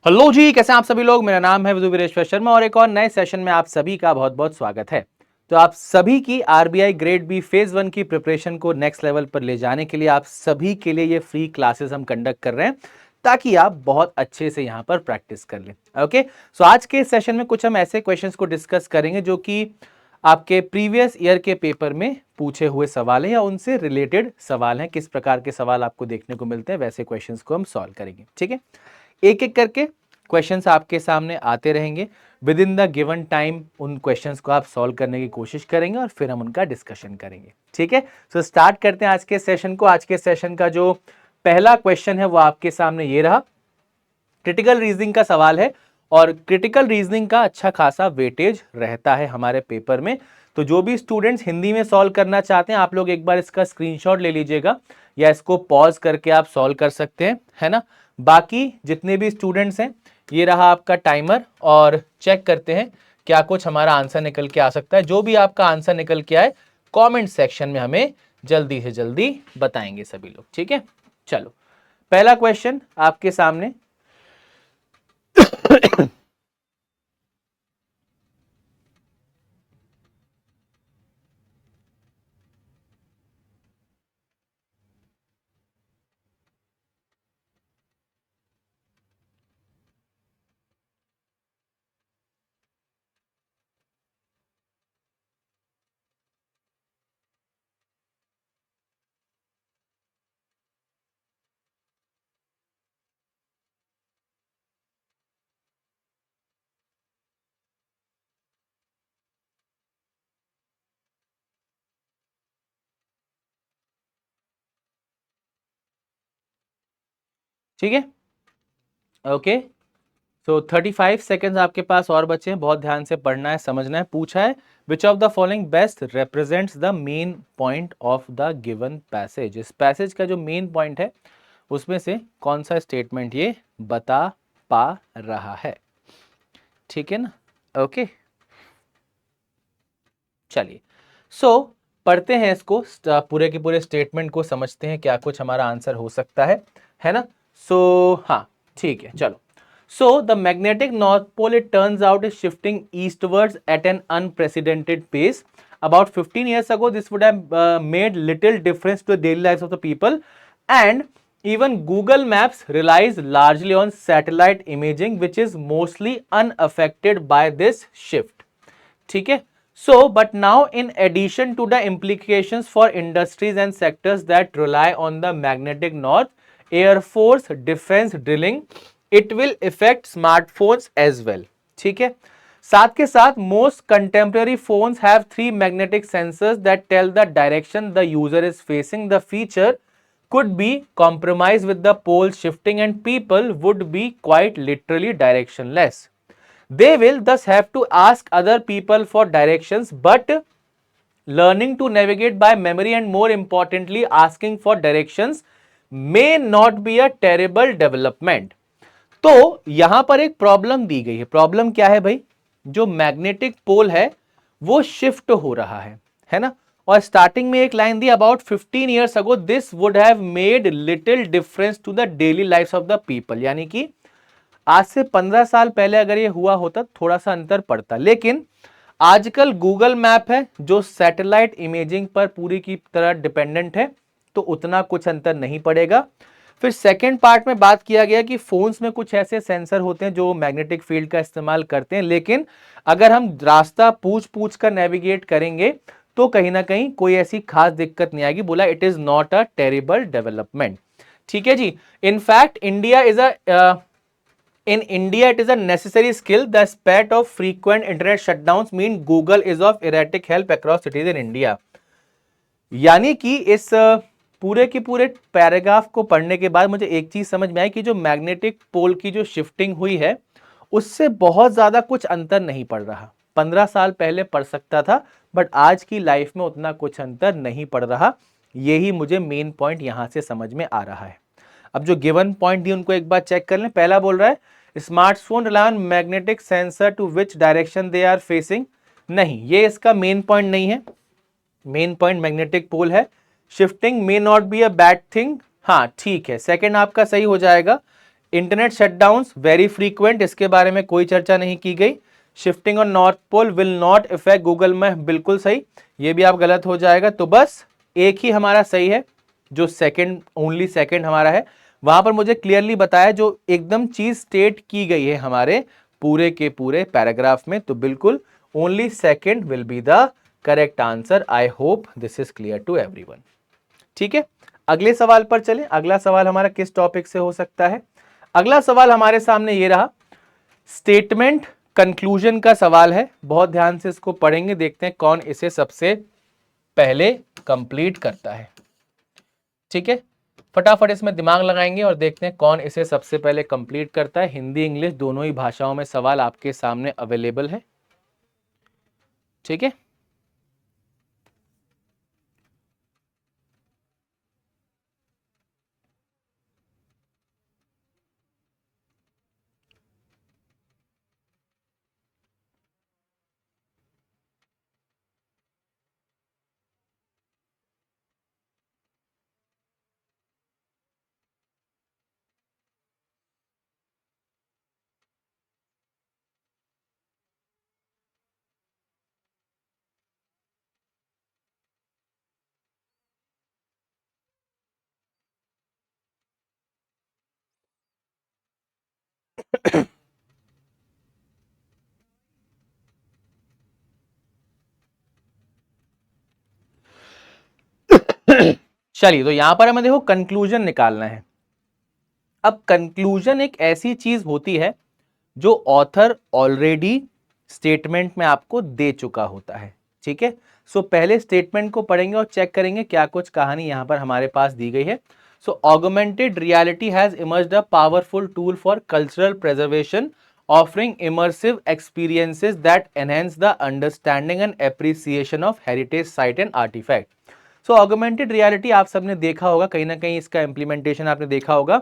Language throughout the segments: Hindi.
हेलो जी, कैसे हैं आप सभी लोग। मेरा नाम है विदु वीरेश्वर शर्मा और एक और नए सेशन में आप सभी का बहुत बहुत स्वागत है। तो आप सभी की आरबीआई ग्रेड बी फेज 1 की प्रिपरेशन को नेक्स्ट लेवल पर ले जाने के लिए आप सभी के लिए ये फ्री क्लासेस हम कंडक्ट कर रहे हैं ताकि आप बहुत अच्छे से यहाँ पर प्रैक्टिस कर लें। ओके, सो आज के सेशन में कुछ हम ऐसे क्वेश्चंस को डिस्कस करेंगे जो कि आपके प्रीवियस ईयर के पेपर में पूछे हुए सवाल हैं या उनसे रिलेटेड सवाल हैं। किस प्रकार के सवाल आपको देखने को मिलते हैं वैसे क्वेश्चंस को हम सॉल्व करेंगे। ठीक है, एक एक करके क्वेश्चंस आपके सामने आते रहेंगे। With in the given time उन क्वेश्चंस को आप सॉल्व करने की कोशिश करेंगे और फिर हम उनका डिस्कशन करेंगे। ठीक है, सो स्टार्ट करते हैं आज के सेशन को। आज के सेशन का जो पहला क्वेश्चन है वो आपके सामने ये रहा। क्रिटिकल रीजनिंग का सवाल है और क्रिटिकल रीजनिंग का अच्छा खासा वेटेज रहता है हमारे पेपर में। तो जो भी स्टूडेंट्स हिंदी में सॉल्व करना चाहते हैं आप लोग एक बार इसका स्क्रीनशॉट ले लीजिएगा या इसको पॉज करके आप सॉल्व कर सकते हैं, है ना। बाकी जितने भी स्टूडेंट्स हैं, ये रहा आपका टाइमर और चेक करते हैं क्या कुछ हमारा आंसर निकल के आ सकता है। जो भी आपका आंसर निकल के आए कमेंट सेक्शन में हमें जल्दी से जल्दी बताएंगे सभी लोग। ठीक है, चलो पहला क्वेश्चन आपके सामने। ठीक है, ओके, सो 35 सेकेंड्स आपके पास और बचे हैं। बहुत ध्यान से पढ़ना है, समझना है। पूछा है which of the following best represents the main point of the given passage. इस पैसेज का जो मेन पॉइंट है उसमें से कौन सा स्टेटमेंट ये बता पा रहा है। ठीक है ना, ओके, चलिए पढ़ते हैं इसको, पूरे के पूरे स्टेटमेंट को समझते हैं क्या कुछ हमारा आंसर हो सकता है ना। हाँ ठीक है, चलो। The magnetic north pole, it turns out, is shifting eastwards at an unprecedented pace. About 15 years ago, this would have made little difference to the daily lives of the people, and even Google Maps relies largely on satellite imaging, which is mostly unaffected by this shift. ठीक है, but now in addition to the implications for industries and sectors that rely on the magnetic north, Air Force, defense, drilling, it will affect smartphones as well. ठीक है, साथ के साथ most contemporary phones have 3 magnetic sensors that tell the direction the user is facing. The feature could be compromised with the pole shifting and people would be quite literally directionless. They will thus have to ask other people for directions, but learning to navigate by memory and more importantly asking for directions may not be a terrible development. तो यहां पर एक प्रॉब्लम दी गई है। प्रॉब्लम क्या है भाई? जो मैग्नेटिक पोल है वो शिफ्ट हो रहा है ना। और स्टार्टिंग में एक लाइन दी, about 15 years ago this would have made little difference to the daily life of the people. यानी कि आज से 15 साल पहले अगर ये हुआ होता थोड़ा सा अंतर पड़ता, लेकिन आजकल गूगल मैप है जो सैटेलाइट इमेजिंग पर पूरी की तरह डिपेंडेंट है, तो उतना कुछ अंतर नहीं पड़ेगा। फिर सेकेंड पार्ट में बात किया गया कि फोन्स में कुछ ऐसे सेंसर होते हैं जो मैग्नेटिक फील्ड का इस्तेमाल करते हैं, लेकिन अगर हम रास्ता पूछ पूछ कर नेविगेट करेंगे तो कहीं ना कहीं कोई ऐसी खास दिक्कत नहीं आएगी। बोला it is not a terrible development. ठीक है जी, in fact India is In India, it is a necessary skill. The spate of frequent internet shutdowns mean Google is of erratic help across cities in India. यानी कि इस पूरे के पूरे पैराग्राफ को पढ़ने के बाद मुझे एक चीज समझ में आई कि जो मैग्नेटिक पोल की जो शिफ्टिंग हुई है उससे बहुत ज्यादा कुछ अंतर नहीं पड़ रहा। 15 साल पहले पड़ सकता था, बट आज की लाइफ में उतना कुछ अंतर नहीं पड़ रहा। यही मुझे मेन पॉइंट यहां से समझ में आ रहा है। अब जो गिवन पॉइंट दी उनको एक बार चेक कर लें। पहला बोल रहा है smartphone rely on magnetic sensor to which direction they are facing. नहीं, ये इसका मेन पॉइंट नहीं है। मेन पॉइंट मैग्नेटिक पोल है। Shifting may not be a bad thing, हाँ ठीक है, सेकंड आपका सही हो जाएगा। इंटरनेट शटडाउन्स वेरी फ्रीक्वेंट, इसके बारे में कोई चर्चा नहीं की गई। Shifting on north pole will not effect Google map, बिल्कुल सही, ये भी आप गलत हो जाएगा। तो बस एक ही हमारा सही है, जो सेकंड, ओनली सेकंड हमारा है। वहां पर मुझे क्लियरली बताया जो एकदम चीज स्टेट की गई है हमारे पूरे के पूरे पैराग्राफ में, तो बिल्कुल only second will be the correct answer. I hope this is clear to everyone. ठीक है, अगले सवाल पर चलें। अगला सवाल हमारा किस टॉपिक से हो सकता है? अगला सवाल हमारे सामने ये रहा, स्टेटमेंट कंक्लूजन का सवाल है। बहुत ध्यान से इसको पढ़ेंगे, देखते हैं कौन इसे सबसे पहले कंप्लीट करता है। ठीक है, फटाफट इसमें दिमाग लगाएंगे और देखते हैं कौन इसे सबसे पहले कंप्लीट करता है। हिंदी इंग्लिश दोनों ही भाषाओं में सवाल आपके सामने अवेलेबल है। ठीक है, चलिए, तो यहां पर हमें देखो कंक्लूजन निकालना है। अब कंक्लूजन एक ऐसी चीज होती है जो ऑथर ऑलरेडी स्टेटमेंट में आपको दे चुका होता है। ठीक है, सो पहले स्टेटमेंट को पढ़ेंगे और चेक करेंगे क्या कुछ कहानी यहां पर हमारे पास दी गई है। So augmented reality has emerged a powerful tool for cultural preservation, offering immersive experiences that enhance the understanding and appreciation of heritage site and artifact. So augmented reality आप सबने देखा होगा, कहीं ना कहीं इसका इम्प्लीमेंटेशन आपने देखा होगा।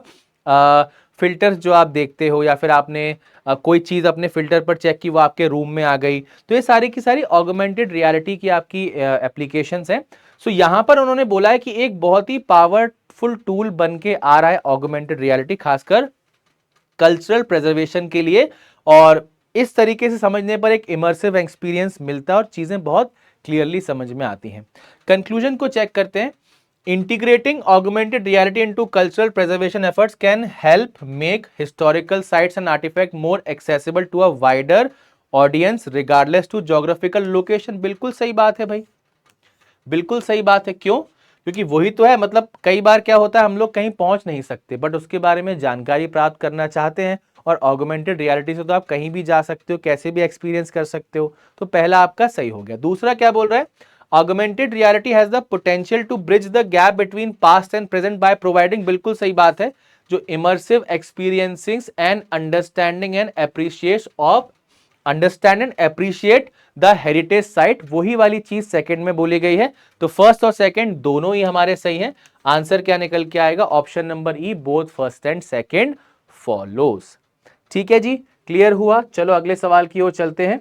फिल्टर्स जो आप देखते हो, या फिर आपने कोई चीज अपने फिल्टर पर चेक की, वो आपके रूम में आ गई, तो ये सारी की सारी ऑगमेंटेड रियलिटी की आपकी एप्लीकेशंस हैं। सो यहां पर उन्होंने बोला है कि एक बहुत ही पावरफुल टूल बन के आ रहा है ऑगमेंटेड रियलिटी, खासकर कल्चरल प्रिजर्वेशन के लिए। और इस तरीके से समझने पर एक इमर्सिव एक्सपीरियंस मिलता है और चीजें बहुत क्लियरली समझ में आती हैं। कंक्लूजन को चेक करते हैं। Integrating augmented reality into cultural preservation efforts can help make historical sites and artifact more accessible to a wider audience regardless to geographical location. बिल्कुल सही बात है भाई, बिल्कुल सही बात है। क्यों? क्योंकि वही तो है, मतलब कई बार क्या होता है, हम लोग कहीं पहुंच नहीं सकते बट उसके बारे में जानकारी प्राप्त करना चाहते हैं, और ऑगमेंटेड रियलिटी से तो आप कहीं भी जा सकते हो, कैसे भी एक्सपीरियंस कर सकते हो। तो पहला आपका सही हो गया। दूसरा क्या बोल रहा है? Augmented reality has the potential to bridge the gap between past and present by providing, बिल्कुल सही बात है, जो immersive experiencing and understanding and appreciate of understand and appreciate the heritage site, वही वाली चीज सेकंड में बोली गई है। तो फर्स्ट और सेकंड दोनों ही हमारे सही हैं। आंसर क्या निकल के आएगा? Option number E, both first and second follows. ठीक है जी, क्लियर हुआ। चलो अगले सवाल की ओर चलते हैं।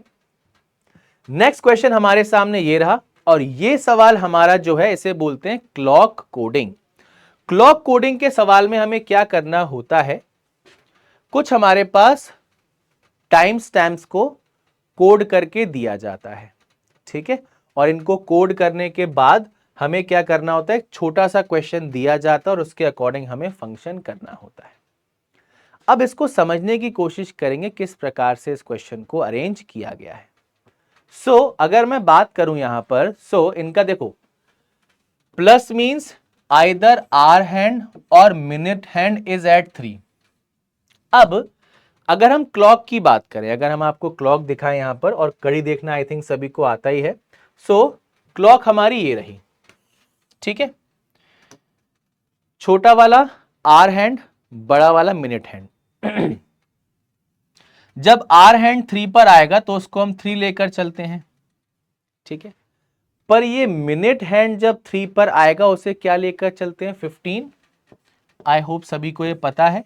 नेक्स्ट क्वेश्चन हमारे सामने ये रहा, और ये सवाल हमारा जो है इसे बोलते हैं क्लॉक कोडिंग। क्लॉक कोडिंग के सवाल में हमें क्या करना होता है? कुछ हमारे पास टाइम स्टैम्प्स को कोड करके दिया जाता है। ठीक है, और इनको कोड करने के बाद हमें क्या करना होता है? एक छोटा सा क्वेश्चन दिया जाता है और उसके अकॉर्डिंग हमें फंक्शन करना होता है। अब इसको समझने की कोशिश करेंगे किस प्रकार से इस क्वेश्चन को अरेंज किया गया है। अगर मैं बात करूं यहां पर, इनका देखो, plus means either hour hand और मिनट हैंड इज एट 3। अब अगर हम क्लॉक की बात करें, अगर हम आपको क्लॉक दिखाएं यहां पर, और घड़ी देखना आई थिंक सभी को आता ही है। क्लॉक हमारी ये रही। ठीक है, छोटा वाला आवर हैंड, बड़ा वाला मिनट हैंड। जब आवर हैंड 3 पर आएगा तो उसको हम 3 लेकर चलते हैं। ठीक है, पर ये मिनट हैंड जब 3 पर आएगा उसे क्या लेकर चलते हैं? 15। आई होप सभी को ये पता है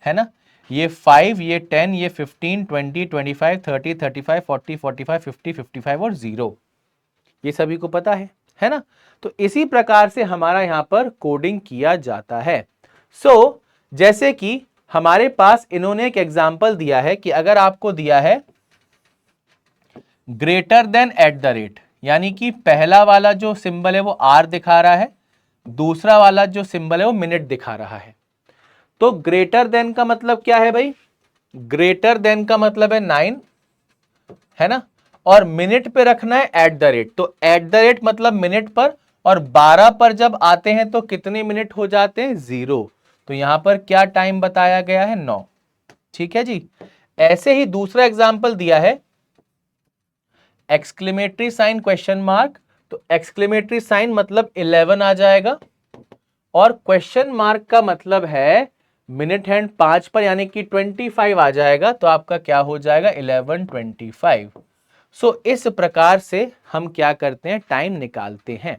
ना? ये 5, ये 10, ये 15, 20, 25, 30, 35, 40, 45, 50, 55 और 0, ये सभी को पता है ना? तो इसी प्रकार से हमारा यहां पर कोडिंग किया जाता है। जैसे कि हमारे पास इन्होंने एक एग्जाम्पल दिया है कि अगर आपको दिया है greater than eight the rate, यानी कि पहला वाला जो सिंबल है वो आर दिखा रहा है, दूसरा वाला जो सिंबल है वो मिनट दिखा रहा है। तो ग्रेटर देन का मतलब क्या है भाई? ग्रेटर देन का मतलब है 9, है ना, और मिनट पे रखना है एट द रेट। तो एट द रेट मतलब मिनट पर, और 12 पर जब आते हैं तो कितने मिनट हो जाते हैं? 0। तो यहां पर क्या टाइम बताया गया है? 9। ठीक है जी। ऐसे ही दूसरा एग्जाम्पल दिया है एक्सक्लेमेटरी साइन क्वेश्चन मार्क, तो एक्सक्लेमेटरी साइन मतलब 11 आ जाएगा, और क्वेश्चन मार्क का मतलब है मिनट हैंड 5 पर, यानी कि 25 आ जाएगा। तो आपका क्या हो जाएगा? 11:25। सो इस प्रकार से हम क्या करते हैं? टाइम निकालते हैं।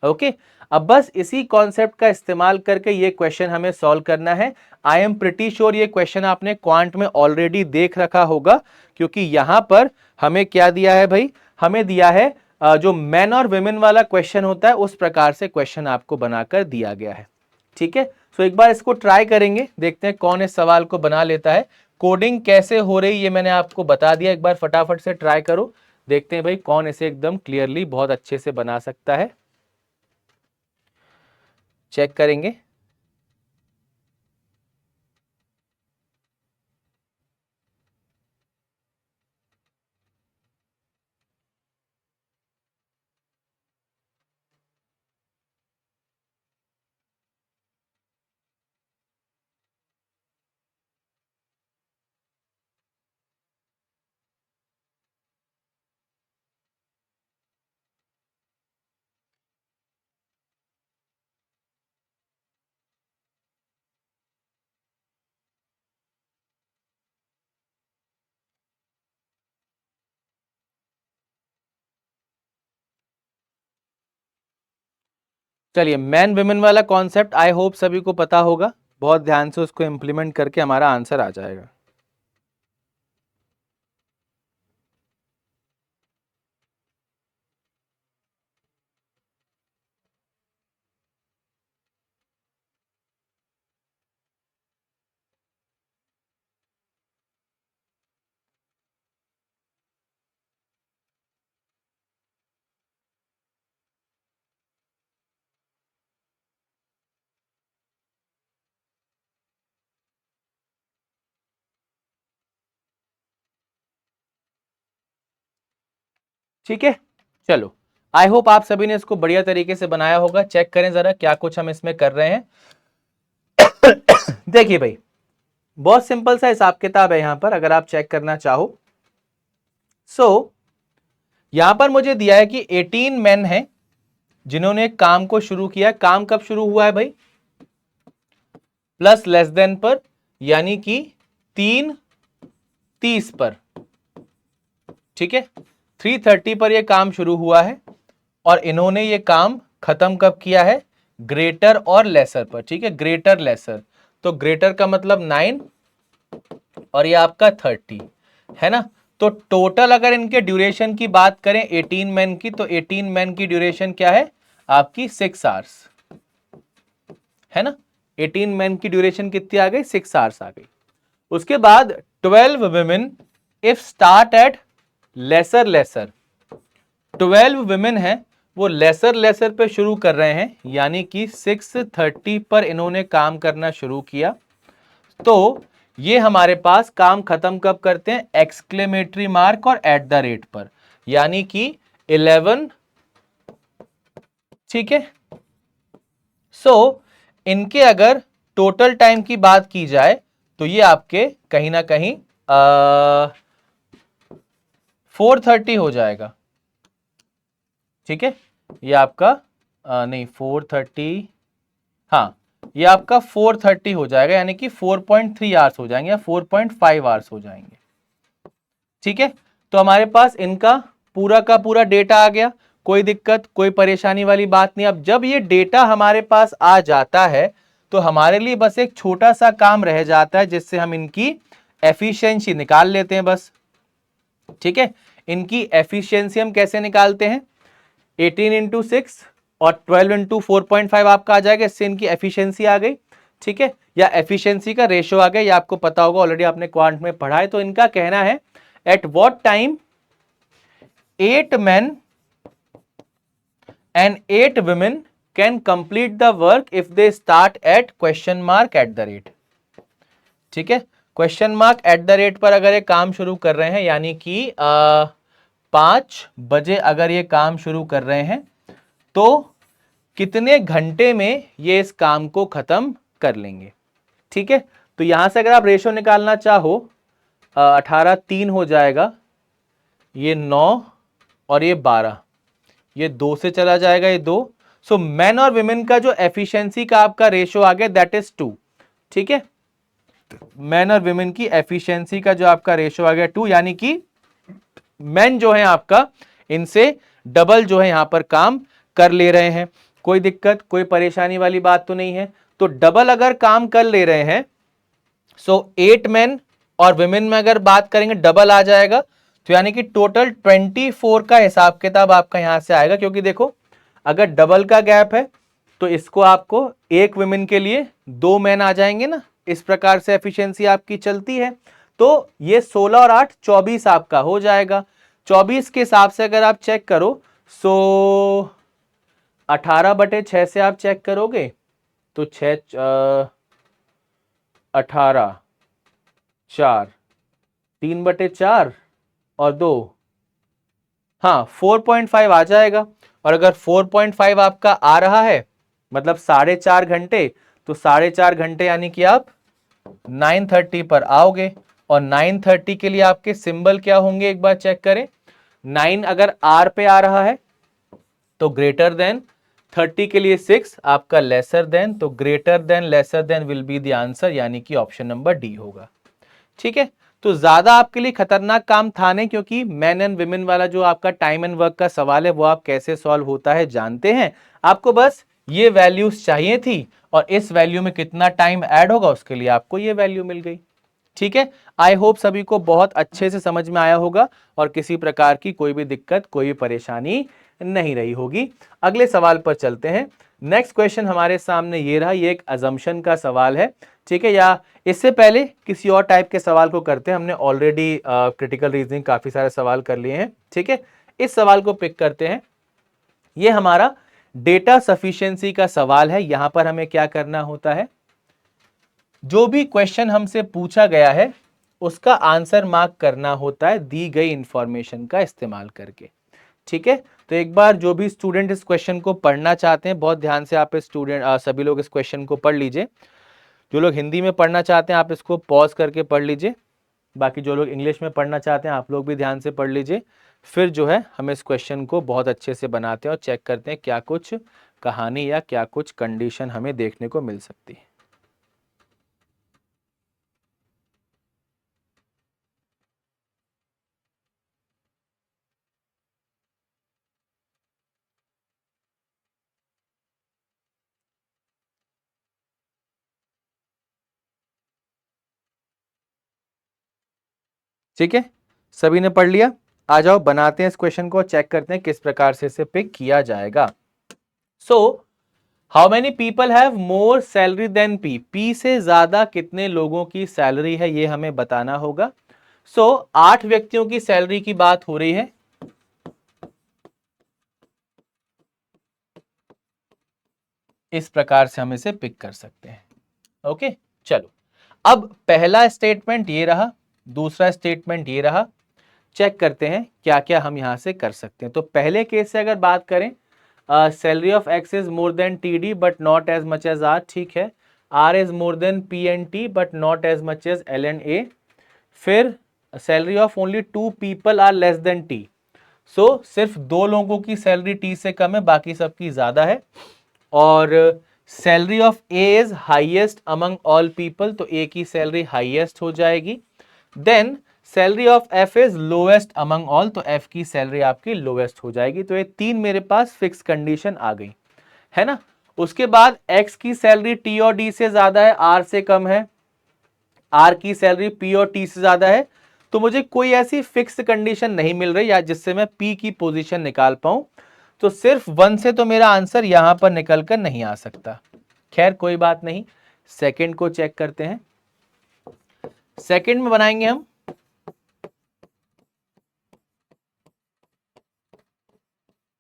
ओके, अब बस इसी कॉन्सेप्ट का इस्तेमाल करके ये क्वेश्चन हमें सॉल्व करना है। आई एम प्रिटी श्योर ये क्वेश्चन आपने क्वांट में ऑलरेडी देख रखा होगा, क्योंकि यहां पर हमें क्या दिया है भाई? हमें दिया है जो मेन और वुमेन वाला क्वेश्चन होता है उस प्रकार से क्वेश्चन आपको बनाकर दिया गया है। ठीक है, सो एक बार इसको ट्राई करेंगे, देखते हैं कौन इस सवाल को बना लेता है। कोडिंग कैसे हो रही ये मैंने आपको बता दिया, एक बार फटाफट से ट्राई करो, देखते हैं भाई कौन इसे एकदम क्लियरली बहुत अच्छे से बना सकता है। चेक करेंगे। चलिए, मैन वुमेन वाला कॉन्सेप्ट आई होप सभी को पता होगा, बहुत ध्यान से उसको इंप्लीमेंट करके हमारा आंसर आ जाएगा। ठीक है, चलो, आई होप आप सभी ने इसको बढ़िया तरीके से बनाया होगा। चेक करें जरा क्या कुछ हम इसमें कर रहे हैं। देखिए भाई, बहुत सिंपल सा हिसाब किताब है यहां पर, अगर आप चेक करना चाहो। सो यहां पर मुझे दिया है कि 18 मैन हैं जिन्होंने काम को शुरू किया। काम कब शुरू हुआ है भाई? प्लस लेस देन पर, यानी कि 3:30 पर। ठीक है, 3:30 पर यह काम शुरू हुआ है, और इन्होंने ये काम खत्म कब किया है? ग्रेटर और लेसर पर। ठीक है, ग्रेटर लेसर, तो ग्रेटर का मतलब 9 और ये आपका 30, है ना। तो टोटल अगर इनके ड्यूरेशन की बात करें 18 मैन की, तो 18 मैन की ड्यूरेशन क्या है? आपकी 6 आवर्स, है ना। 18 मैन की ड्यूरेशन कितनी आ गई? 6 आवर्स आ गई। उसके बाद 12 women if start at lesser lesser, 12 women है वो लेसर लेसर पे शुरू कर रहे हैं, यानी कि 6:30 पर इन्होंने काम करना शुरू किया। तो ये हमारे पास काम खत्म कब करते हैं? एक्सक्लेमेटरी मार्क और एट द रेट पर, यानी कि 11। ठीक है, सो इनके अगर टोटल टाइम की बात की जाए तो ये आपके कहीं ना कहीं 4:30 हो जाएगा। ठीक है, ये आपका नहीं 4:30, हाँ, ये आपका 4:30 हो जाएगा, यानी कि 4.3 आवर्स हो जाएंगे या 4.5 आवर्स हो जाएंगे। ठीक है, तो हमारे पास इनका पूरा का पूरा डेटा आ गया, कोई दिक्कत कोई परेशानी वाली बात नहीं। अब जब ये डेटा हमारे पास आ जाता है तो हमारे लिए बस एक छोटा सा काम रह जाता है, जिससे हम इनकी एफिशिएंसी निकाल लेते हैं बस। ठीक है, इनकी एफिशिएंसी हम कैसे निकालते हैं? 18 × 6 और 12 × 4.5 आपका आ जाएगा, इससे इनकी एफिशिएंसी आ गई। ठीक है, या एफिशिएंसी का रेशियो आ गया, ये आपको पता होगा, ऑलरेडी आपने क्वांट में पढ़ा है। तो इनका कहना है at what time 8 men and 8 women can complete the work if they start at question mark at the rate। ठीक है, question mark eight the rate पर अगर ये काम शुरू कर रहे हैं, यानी कि 5 बजे अगर ये काम शुरू कर रहे हैं, तो कितने घंटे में ये इस काम को खत्म कर लेंगे। ठीक है, तो यहां से अगर आप रेशियो निकालना चाहो, 18 3 हो जाएगा, ये 9 और ये 12, ये 2 से चला जाएगा, ये 2। सो मैन और विमेन का जो एफिशिएंसी का आपका रेशियो आ गया दैट इज 2। ठीक है, मैन और विमेन की एफिशिएंसी का जो आपका रेशियो आ गया 2, यानी कि मैन जो है आपका इनसे डबल जो है यहां पर काम कर ले रहे हैं। कोई दिक्कत, कोई परेशानी वाली बात तो नहीं है। तो डबल अगर काम कर ले रहे हैं, सो 8 मैन और विमेन में अगर बात करेंगे डबल आ जाएगा, तो यानी कि टोटल 24 का हिसाब किताब आपका यहां से आएगा। क्योंकि देखो, अगर डबल का गैप है तो इसको आपको एक विमेन के लिए 2 मैन आ जाएंगे ना, इस प्रकार से एफिशिएंसी आपकी चलती है। तो ये 16 और 8 24 आपका हो जाएगा। 24 के हिसाब से अगर आप चेक करो, सो 18/6 से आप चेक करोगे तो 18 4 3/4 और 2, हाँ 4.5 आ जाएगा। और अगर 4.5 आपका आ रहा है मतलब 4.5 घंटे, तो 4.5 घंटे यानी कि आप 9:30 पर आओगे। और 9:30 के लिए आपके सिंबल क्या होंगे एक बार चेक करें। 9 अगर आर पे आ रहा है तो ग्रेटर देन, 30 के लिए 6 आपका लेसर देन, तो greater than lesser than will be the answer, यानी कि ऑप्शन नंबर डी होगा। ठीक है, तो ज्यादा आपके लिए खतरनाक काम था नहीं, क्योंकि मैन एंड विमेन वाला जो आपका टाइम एंड वर्क का सवाल है वो आप कैसे सॉल्व होता है जानते हैं। आपको बस ये वैल्यूज चाहिए थी और इस वैल्यू में कितना टाइम ऐड होगा उसके लिए आपको ये वैल्यू मिल गई। ठीक है, आई होप सभी को बहुत अच्छे से समझ में आया होगा और किसी प्रकार की कोई भी दिक्कत, कोई भी परेशानी नहीं रही होगी। अगले सवाल पर चलते हैं। नेक्स्ट क्वेश्चन हमारे सामने ये रहा, ये एक अजम्पशन का सवाल है। ठीक है, या इससे पहले किसी और टाइप के सवाल को करते हैं। हमने ऑलरेडी क्रिटिकल रीजनिंग काफी सारे सवाल कर लिए हैं। ठीक है, इस सवाल को पिक करते हैं। ये हमारा डेटा सफिशिएंसी का सवाल है। यहां पर हमें क्या करना होता है, जो भी क्वेश्चन हमसे पूछा गया है उसका आंसर मार्क करना होता है दी गई इंफॉर्मेशन का इस्तेमाल करके। ठीक है, तो एक बार जो भी स्टूडेंट इस क्वेश्चन को पढ़ना चाहते हैं, बहुत ध्यान से आप सभी लोग इस क्वेश्चन को पढ़ लीजिए। जो लोग हिंदी में पढ़ना चाहते हैं आप इसको पॉज करके पढ़ लीजिए, बाकी जो लोग इंग्लिश में पढ़ना चाहते हैं आप लोग भी ध्यान से पढ़ लीजिए। फिर जो है हम इस क्वेश्चन को बहुत अच्छे से बनाते हैं और चेक करते हैं क्या कुछ कहानी या क्या कुछ कंडीशन हमें देखने को मिल सकती है। ठीक है, सभी ने पढ़ लिया? आ जाओ बनाते हैं इस क्वेश्चन को, चेक करते हैं किस प्रकार से इसे पिक किया जाएगा। So how many people have more salary than P, P से ज्यादा कितने लोगों की सैलरी है ये हमें बताना होगा। सो 8 व्यक्तियों की सैलरी की बात हो रही है। इस प्रकार से हम इसे पिक कर सकते हैं। ओके, चलो अब पहला स्टेटमेंट ये रहा, दूसरा स्टेटमेंट ये रहा। चेक करते हैं क्या क्या हम यहां से कर सकते हैं। तो पहले केस से अगर बात करें, salary of X is more than T D but not as much as R. ठीक है, R is more than P and T but not as much as L and A. फिर salary of only 2 people are less than T. So सिर्फ 2 लोगों की सैलरी टी से कम है, बाकी सबकी ज्यादा है। और salary of A is highest among all people, तो ए की सैलरी हाईएस्ट हो जाएगी। Then salary of F is lowest among all, तो एफ की सैलरी आपकी लोएस्ट हो जाएगी। तो ये 3 मेरे पास फिक्स कंडीशन आ गई है ना। उसके बाद एक्स की सैलरी टी और डी से ज्यादा है, आर से कम है, आर की सैलरी पी और टी से ज्यादा है। तो मुझे कोई ऐसी फिक्स कंडीशन नहीं मिल रही या जिससे मैं पी की पोजीशन निकाल पाऊं। तो सिर्फ 1 से तो मेरा आंसर यहां पर निकल कर नहीं आ सकता। खैर कोई बात नहीं, सेकंड को चेक करते हैं। सेकंड में बनाएंगे हम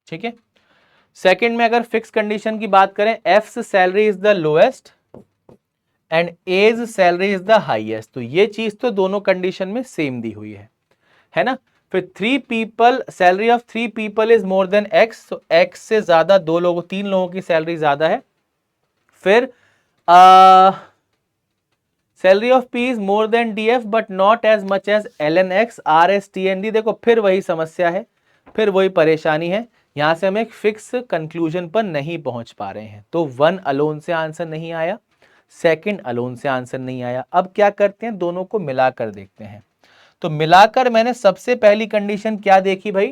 ठीक है। सेकंड में अगर फिक्स कंडीशन की बात करें, F salary is the lowest and A's salary is the highest, तो ये चीज तो दोनों कंडीशन में सेम दी हुई है ना। फिर 3 people, salary of 3 people is more than X, तो एक्स से ज्यादा 3 लोगों की सैलरी ज्यादा है। फिर salary of P is more than D F but not as much as L N X R S T N D. देखो फिर वही समस्या है, फिर वही परेशानी है, यहां से हम एक फिक्स कंक्लूजन पर नहीं पहुंच पा रहे हैं। तो 1 अलोन से आंसर नहीं आया, सेकंड अलोन से आंसर नहीं आया। अब क्या करते हैं, दोनों को मिलाकर देखते हैं। तो मिलाकर मैंने सबसे पहली कंडीशन क्या देखी भाई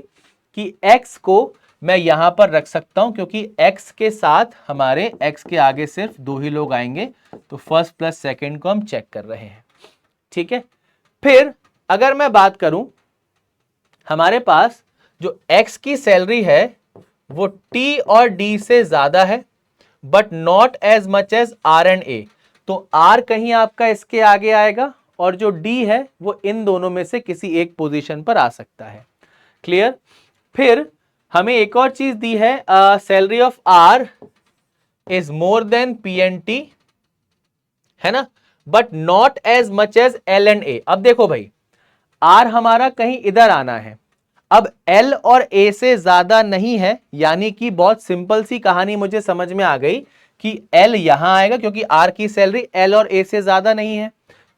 कि x को मैं यहां पर रख सकता हूं, क्योंकि x के साथ हमारे x के आगे सिर्फ 2 ही लोग आएंगे, तो फर्स्ट प्लस सेकंड को हम चेक कर रहे हैं। ठीक है। फिर अगर मैं बात करूं, हमारे पास जो x की सैलरी है वो t और d से ज्यादा है but not as much as r and a, तो r कहीं आपका इसके आगे आएगा और जो d है वो इन दोनों में से किसी एक पोजीशन पर आ सकता है। क्लियर। फिर हमें एक और चीज दी है, salary of r is more than p and t, है ना, but not as much as l and a। अब देखो भाई r हमारा कहीं इधर आना है, अब L और A से ज्यादा नहीं है, यानी कि बहुत सिंपल सी कहानी मुझे समझ में आ गई कि L यहां आएगा क्योंकि R की सैलरी L और A से ज्यादा नहीं है।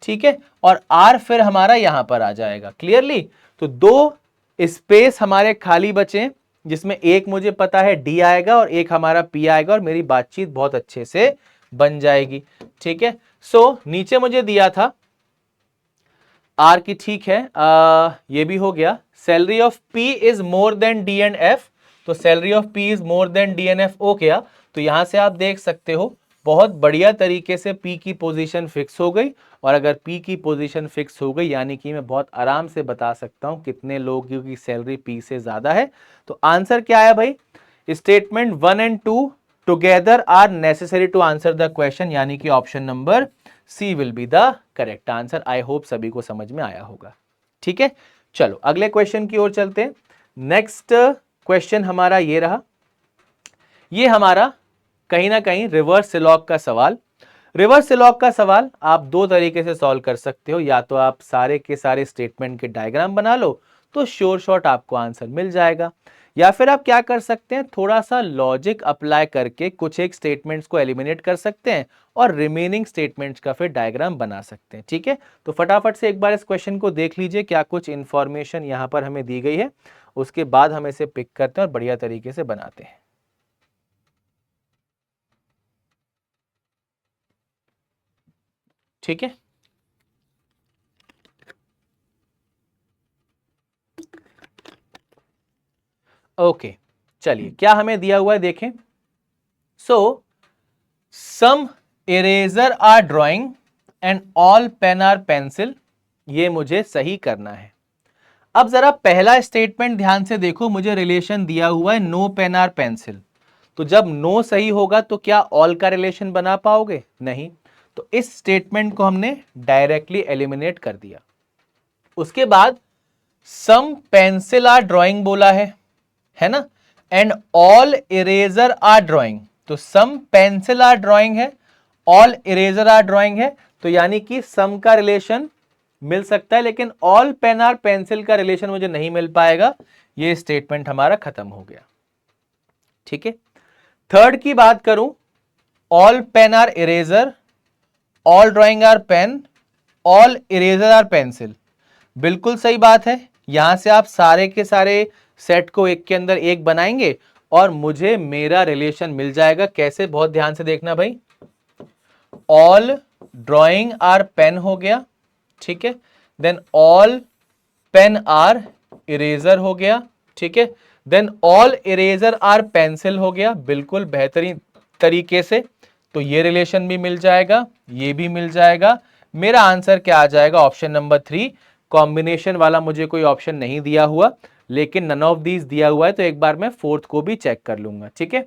ठीक है, और R फिर हमारा यहां पर आ जाएगा। क्लियरली, तो 2 स्पेस हमारे खाली बचे, जिसमें एक मुझे पता है D आएगा और एक हमारा P आएगा और मेरी बातचीत बहुत अच्छे से बन जाएगी। ठीक है, सो नीचे मुझे दिया था R की, ठीक है, ये भी हो गया। Salary of P is more then D and F, तो salary of P is more then D and F हो गया। तो यहां से आप देख सकते हो बहुत बढ़िया तरीके से P की पोजीशन फिक्स हो गई, और अगर P की पोजीशन फिक्स हो गई यानी कि मैं बहुत आराम से बता सकता हूं कितने लोगों की सैलरी P से ज्यादा है। तो आंसर क्या है भाई, statement 1 and 2 together are necessary to answer the question, यानी कि option number C will be the correct answer. I hope सभी को समझ में आया होगा। ठीक है, चलो अगले क्वेश्चन की ओर चलते हैं। नेक्स्ट क्वेश्चन हमारा ये रहा, ये हमारा कहीं ना कहीं रिवर्स सिलॉग का सवाल। रिवर्स सिलॉग का सवाल आप 2 तरीके से सॉल्व कर सकते हो, या तो आप सारे के सारे स्टेटमेंट के डायग्राम बना लो तो श्योर शॉट आपको आंसर मिल जाएगा, या फिर आप क्या कर सकते हैं, थोड़ा सा लॉजिक अप्लाई करके कुछ एक स्टेटमेंट्स को एलिमिनेट कर सकते हैं और रिमेनिंग स्टेटमेंट्स का फिर डायग्राम बना सकते हैं। ठीक है, तो फटाफट से एक बार इस क्वेश्चन को देख लीजिए, क्या कुछ इंफॉर्मेशन यहां पर हमें दी गई है, उसके बाद हम इसे पिक करते हैं और बढ़िया तरीके से बनाते हैं। ठीक है, ओके, चलिए क्या हमें दिया हुआ है देखें। So some eraser are drawing and all pen are pencil, ये मुझे सही करना है। अब जरा पहला स्टेटमेंट ध्यान से देखो, मुझे रिलेशन दिया हुआ है नो पेन आर पेंसिल, तो जब नो सही होगा तो क्या ऑल का रिलेशन बना पाओगे, नहीं, तो इस स्टेटमेंट को हमने डायरेक्टली एलिमिनेट कर दिया। उसके बाद सम पेंसिल आर ड्राइंग बोला है ना, and all eraser are drawing, तो सम पेंसिल आर ड्राइंग है, ऑल इरेजर आर ड्राइंग है, तो यानी कि सम का रिलेशन मिल सकता है, लेकिन ऑल पेन आर पेंसिल का रिलेशन मुझे नहीं मिल पाएगा। ये स्टेटमेंट हमारा खत्म हो गया। ठीक है, थर्ड की बात करूं, all pen are eraser, all drawing are pen, all eraser are pencil, बिल्कुल सही बात है। यहां से आप सारे के सारे सेट को एक के अंदर एक बनाएंगे और मुझे मेरा रिलेशन मिल जाएगा। कैसे, बहुत ध्यान से देखना भाई, ऑल ड्राइंग आर पेन हो गया, ठीक है, then all pen are eraser हो गया, ठीक है, then all eraser are pencil हो गया, बिल्कुल बेहतरीन तरीके से। तो ये रिलेशन भी मिल जाएगा, ये भी मिल जाएगा। मेरा आंसर क्या आ जाएगा, ऑप्शन नंबर 3, कॉम्बिनेशन वाला मुझे कोई ऑप्शन नहीं दिया हुआ, लेकिन नन ऑफ दीज दिया हुआ है, तो एक बार मैं फोर्थ को भी चेक कर लूंगा। ठीक है,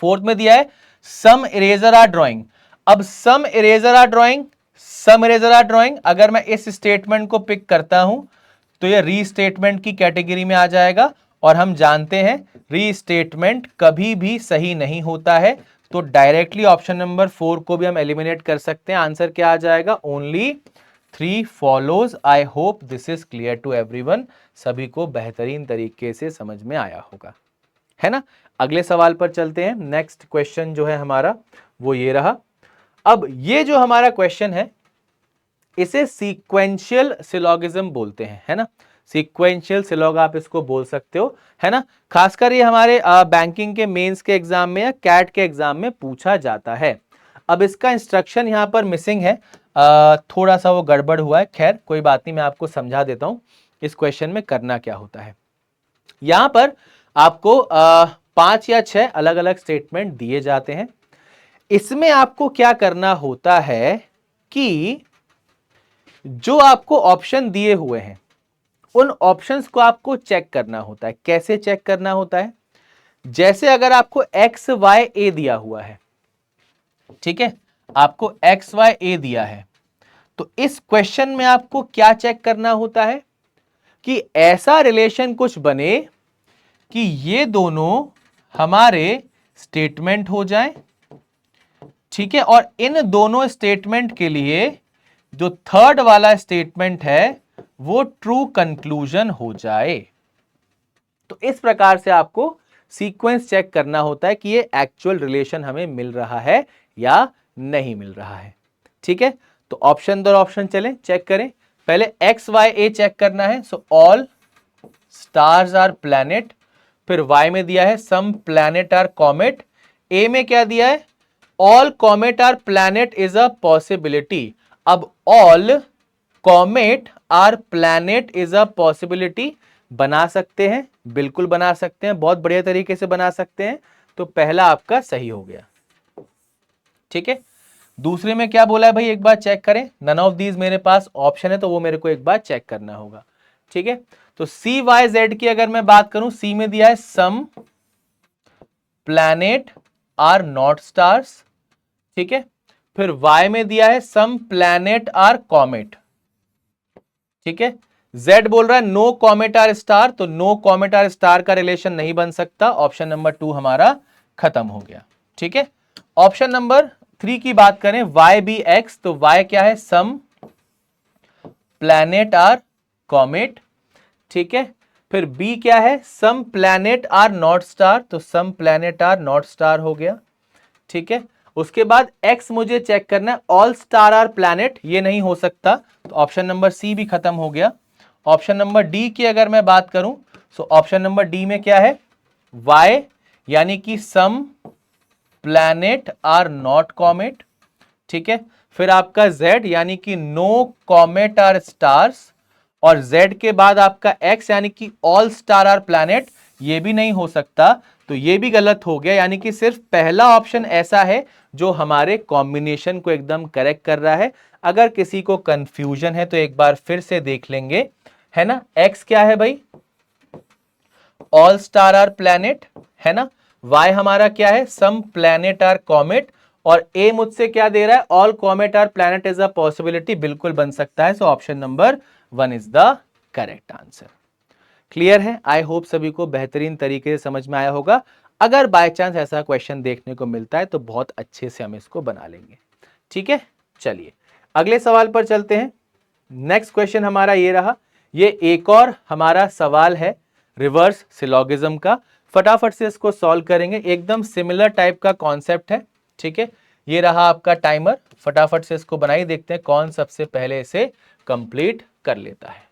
फोर्थ में दिया है सम इरेजर आर ड्राइंग। अब some eraser are drawing, some eraser are drawing, अगर मैं इस स्टेटमेंट को पिक करता हूं तो ये रीस्टेटमेंट की कैटेगरी में आ जाएगा, और हम जानते हैं रीस्टेटमेंट कभी भी सही नहीं होता है, तो डायरेक्टली ऑप्शन नंबर 4 को भी हम एलिमिनेट कर सकते हैं। आंसर क्या आ जाएगा? Only 3 follows. I hope this is clear to everyone, सभी को बेहतरीन तरीके से समझ में आया होगा, है ना। अगले सवाल पर चलते हैं। नेक्स्ट क्वेश्चन जो है हमारा वो ये रहा। अब ये जो हमारा क्वेश्चन है इसे सीक्वेंशियल सिलोगिज्म बोलते हैं, है ना। सीक्वेंशियल सिलोग आप इसको बोल सकते हो, है ना। खासकर ये हमारे बैंकिंग के मेंस के एग्जाम में या कैट के एग्जाम में पूछा जाता है। अब इसका इंस्ट्रक्शन यहां पर मिसिंग है, थोड़ा सा वो गड़बड़ हुआ है, खैर कोई बात नहीं, मैं आपको समझा देता हूं इस क्वेश्चन में करना क्या होता है। यहां पर आपको 5 या 6 अलग अलग स्टेटमेंट दिए जाते हैं। इसमें आपको क्या करना होता है कि जो आपको ऑप्शन दिए हुए हैं उन ऑप्शंस को आपको चेक करना होता है। कैसे चेक करना होता है? जैसे अगर आपको एक्स वाई ए दिया हुआ है, ठीक है, आपको एक्स वाई ए दिया है, तो इस क्वेश्चन में आपको क्या चेक करना होता है कि ऐसा रिलेशन कुछ बने कि ये दोनों हमारे स्टेटमेंट हो जाएं, ठीक है, और इन दोनों स्टेटमेंट के लिए जो थर्ड वाला स्टेटमेंट है वो ट्रू कंक्लूजन हो जाए। तो इस प्रकार से आपको सीक्वेंस चेक करना होता है कि ये एक्चुअल रिलेशन हमें मिल रहा है या नहीं मिल रहा है, ठीक है। तो ऑप्शन दर ऑप्शन चले चेक करें। पहले एक्स वाई ए चेक करना है, so all stars are planet, फिर वाई में दिया है some planet are comet, A में क्या दिया है all comet are planet is a possibility. अब all comet are planet is a possibility बना सकते हैं, बिल्कुल बना सकते हैं, बहुत बढ़िया तरीके से बना सकते हैं। तो पहला आपका सही हो गया, ठीक है। दूसरे में क्या बोला है भाई, एक बार चेक करें। नन ऑफ दीज मेरे पास ऑप्शन है तो वो मेरे को एक बार चेक करना होगा, ठीक है। तो सी वाई जेड की अगर मैं बात करूं, सी में दिया है some planet are not stars, ठीक है। फिर वाई में दिया है सम प्लैनेट आर कॉमेट, ठीक है। जेड बोल रहा है नो कॉमेट आर स्टार, तो नो कॉमेट आर स्टार का रिलेशन नहीं बन सकता, ऑप्शन नंबर 2 हमारा खत्म हो गया, ठीक है। ऑप्शन नंबर 3 की बात करें वाई बी एक्स, तो वाई क्या है सम प्लैनेट आर कॉमेट, ठीक है। फिर बी क्या है some planet are not star, तो सम प्लैनेट आर नॉट स्टार हो गया, ठीक है। उसके बाद एक्स मुझे चेक करना है ऑल स्टार आर प्लैनेट, ये नहीं हो सकता, तो ऑप्शन नंबर सी भी खत्म हो गया। ऑप्शन नंबर डी की अगर मैं बात करूं, तो ऑप्शन नंबर डी में क्या है वाई यानी कि सम प्लैनेट आर नॉट कॉमेट, ठीक है। फिर आपका Z यानी कि नो कॉमेट आर स्टार्स, और Z के बाद आपका X यानी कि ऑल स्टार आर प्लैनेट, ये भी नहीं हो सकता, तो ये भी गलत हो गया। यानी कि सिर्फ पहला ऑप्शन ऐसा है जो हमारे कॉम्बिनेशन को एकदम करेक्ट कर रहा है। अगर किसी को कंफ्यूजन है तो एक बार फिर से देख लेंगे, है ना। X क्या है भाई ऑल स्टार आर प्लैनेट, है ना। Y हमारा क्या है सम प्लैनेट आर कॉमेट, और A मुझसे क्या दे रहा है all comet are planet is a possibility, बिल्कुल बन सकता है। So option number 1 is the correct answer. Clear है? आई होप सभी को बेहतरीन तरीके से समझ में आया होगा। अगर बाय चांस ऐसा क्वेश्चन देखने को मिलता है तो बहुत अच्छे से हम इसको बना लेंगे, ठीक है। चलिए अगले सवाल पर चलते हैं। नेक्स्ट क्वेश्चन हमारा ये रहा। ये एक और हमारा सवाल है रिवर्स सिलोगिज्म का। फटाफट से इसको सॉल्व करेंगे, एकदम सिमिलर टाइप का कॉन्सेप्ट है, ठीक है। ये रहा आपका टाइमर, फटाफट से इसको बनाई, देखते हैं कौन सबसे पहले इसे कंप्लीट कर लेता है।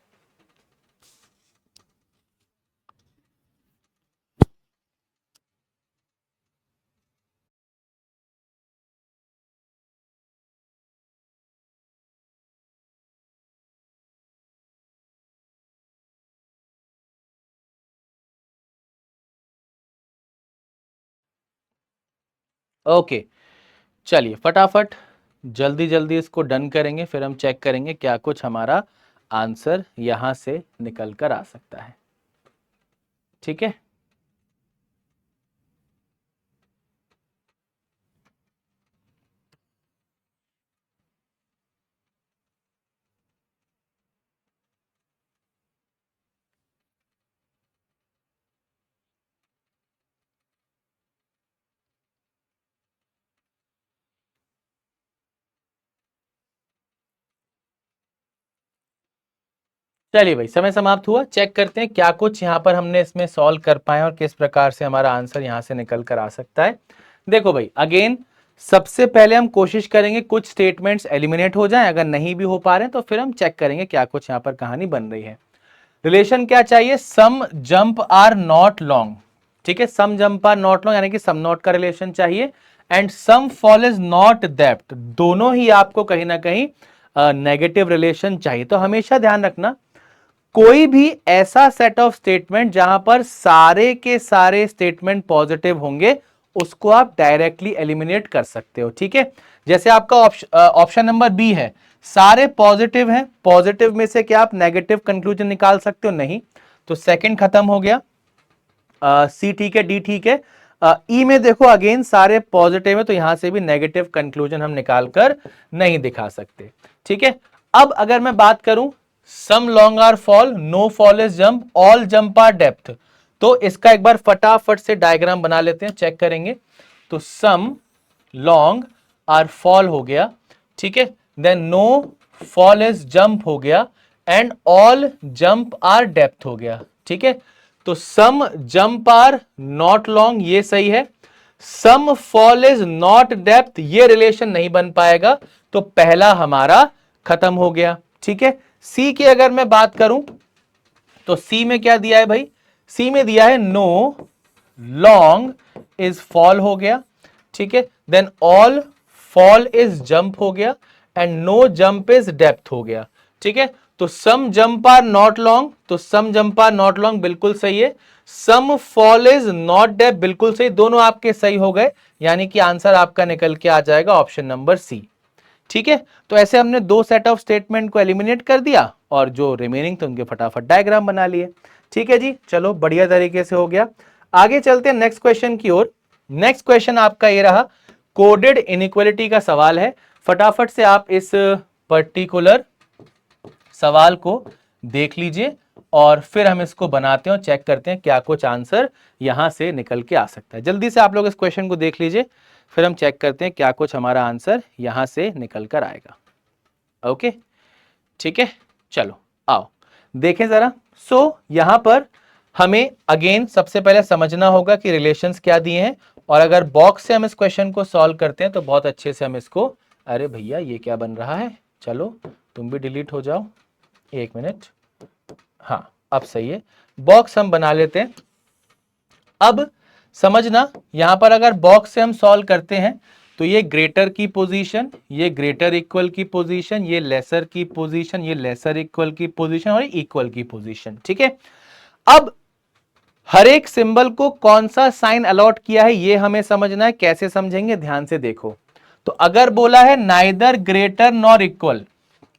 ओके चलिए फटाफट जल्दी जल्दी इसको डन करेंगे, फिर हम चेक करेंगे क्या कुछ हमारा आंसर यहां से निकल कर आ सकता है, ठीक है। चलिए भाई, समय समाप्त हुआ। चेक करते हैं क्या कुछ यहाँ पर हमने इसमें सॉल्व कर पाए और किस प्रकार से हमारा आंसर यहाँ से निकल कर आ सकता है। देखो भाई, अगेन सबसे पहले हम कोशिश करेंगे कुछ स्टेटमेंट्स एलिमिनेट हो जाएं, अगर नहीं भी हो पा रहे हैं तो फिर हम चेक करेंगे क्या कुछ यहाँ पर कहानी बन रही है। रिलेशन क्या चाहिए, some jump are not long, ठीक है, some jump are not long यानी कि सम नॉट का रिलेशन चाहिए, and some fall is not depth, दोनों ही आपको कहीं ना कहीं नेगेटिव रिलेशन चाहिए। तो हमेशा ध्यान रखना, कोई भी ऐसा सेट ऑफ स्टेटमेंट जहां पर सारे के सारे स्टेटमेंट पॉजिटिव होंगे उसको आप डायरेक्टली एलिमिनेट कर सकते हो, ठीक है। जैसे आपका ऑप्शन नंबर बी है, सारे पॉजिटिव हैं, पॉजिटिव में से क्या आप नेगेटिव कंक्लूजन निकाल सकते हो, नहीं, तो सेकंड खत्म हो गया। सी ठीक है, डी ठीक है। ई में देखो अगेन सारे पॉजिटिव है तो यहां से भी नेगेटिव कंक्लूजन हम निकाल कर नहीं दिखा सकते, ठीक है। अब अगर मैं बात करूं, some long are fall, no fall is jump, all jump are depth, तो इसका एक बार फटाफट से डायग्राम बना लेते हैं, चेक करेंगे। तो सम लॉन्ग आर फॉल हो गया, ठीक है, then no fall is jump हो गया, and all jump are depth हो गया, ठीक है। तो some jump are not long ये सही है, some fall is not depth ये रिलेशन नहीं बन पाएगा, तो पहला हमारा खत्म हो गया, ठीक है। सी की अगर मैं बात करूं तो सी में क्या दिया है भाई, सी में दिया है नो लॉन्ग इज फॉल हो गया, ठीक है, then all fall is jump हो गया, and no jump is depth हो गया, ठीक है। तो some jump are not long, तो some jump are not long बिल्कुल सही है, some fall is not depth बिल्कुल सही, दोनों आपके सही हो गए, यानी कि आंसर आपका निकल के आ जाएगा ऑप्शन नंबर सी, ठीक है। तो ऐसे हमने दो सेट ऑफ स्टेटमेंट को एलिमिनेट कर दिया और जो रिमेनिंग थे उनके फटाफट डायग्राम बना लिए, ठीक है जी। चलो बढ़िया तरीके से हो गया। आगे चलते हैं नेक्स्ट क्वेश्चन की ओर। नेक्स्ट क्वेश्चन आपका ये रहा, कोडेड इनइक्वालिटी का सवाल है। फटाफट से आप इस पर्टिकुलर सवाल को देख लीजिए और फिर हम इसको बनाते हैं और चेक करते हैं क्या कुछ आंसर यहां से निकल के आ सकता है। जल्दी से आप लोग इस क्वेश्चन को देख लीजिए, फिर हम चेक करते हैं क्या कुछ हमारा आंसर यहां से निकल कर आएगा। ओके, ठीक है, चलो आओ देखें जरा। सो यहां पर हमें अगेन सबसे पहले समझना होगा कि रिलेशंस क्या दिए हैं, और अगर बॉक्स से हम इस क्वेश्चन को सॉल्व करते हैं तो बहुत अच्छे से हम इसको, अरे भैया ये क्या बन रहा है, चलो तुम भी डिलीट हो जाओ, एक मिनट, हाँ अब सही है, बॉक्स हम बना लेते हैं। अब समझना, यहां पर अगर बॉक्स से हम सॉल्व करते हैं तो ये ग्रेटर की पोजीशन, ये ग्रेटर इक्वल की पोजीशन, ये लेसर की पोजीशन, ये लेसर इक्वल की पोजीशन और इक्वल की पोजीशन, ठीक है। अब हर एक सिंबल को कौन सा साइन अलॉट किया है ये हमें समझना है, कैसे समझेंगे ध्यान से देखो। तो अगर बोला है नाइदर ग्रेटर नॉर इक्वल,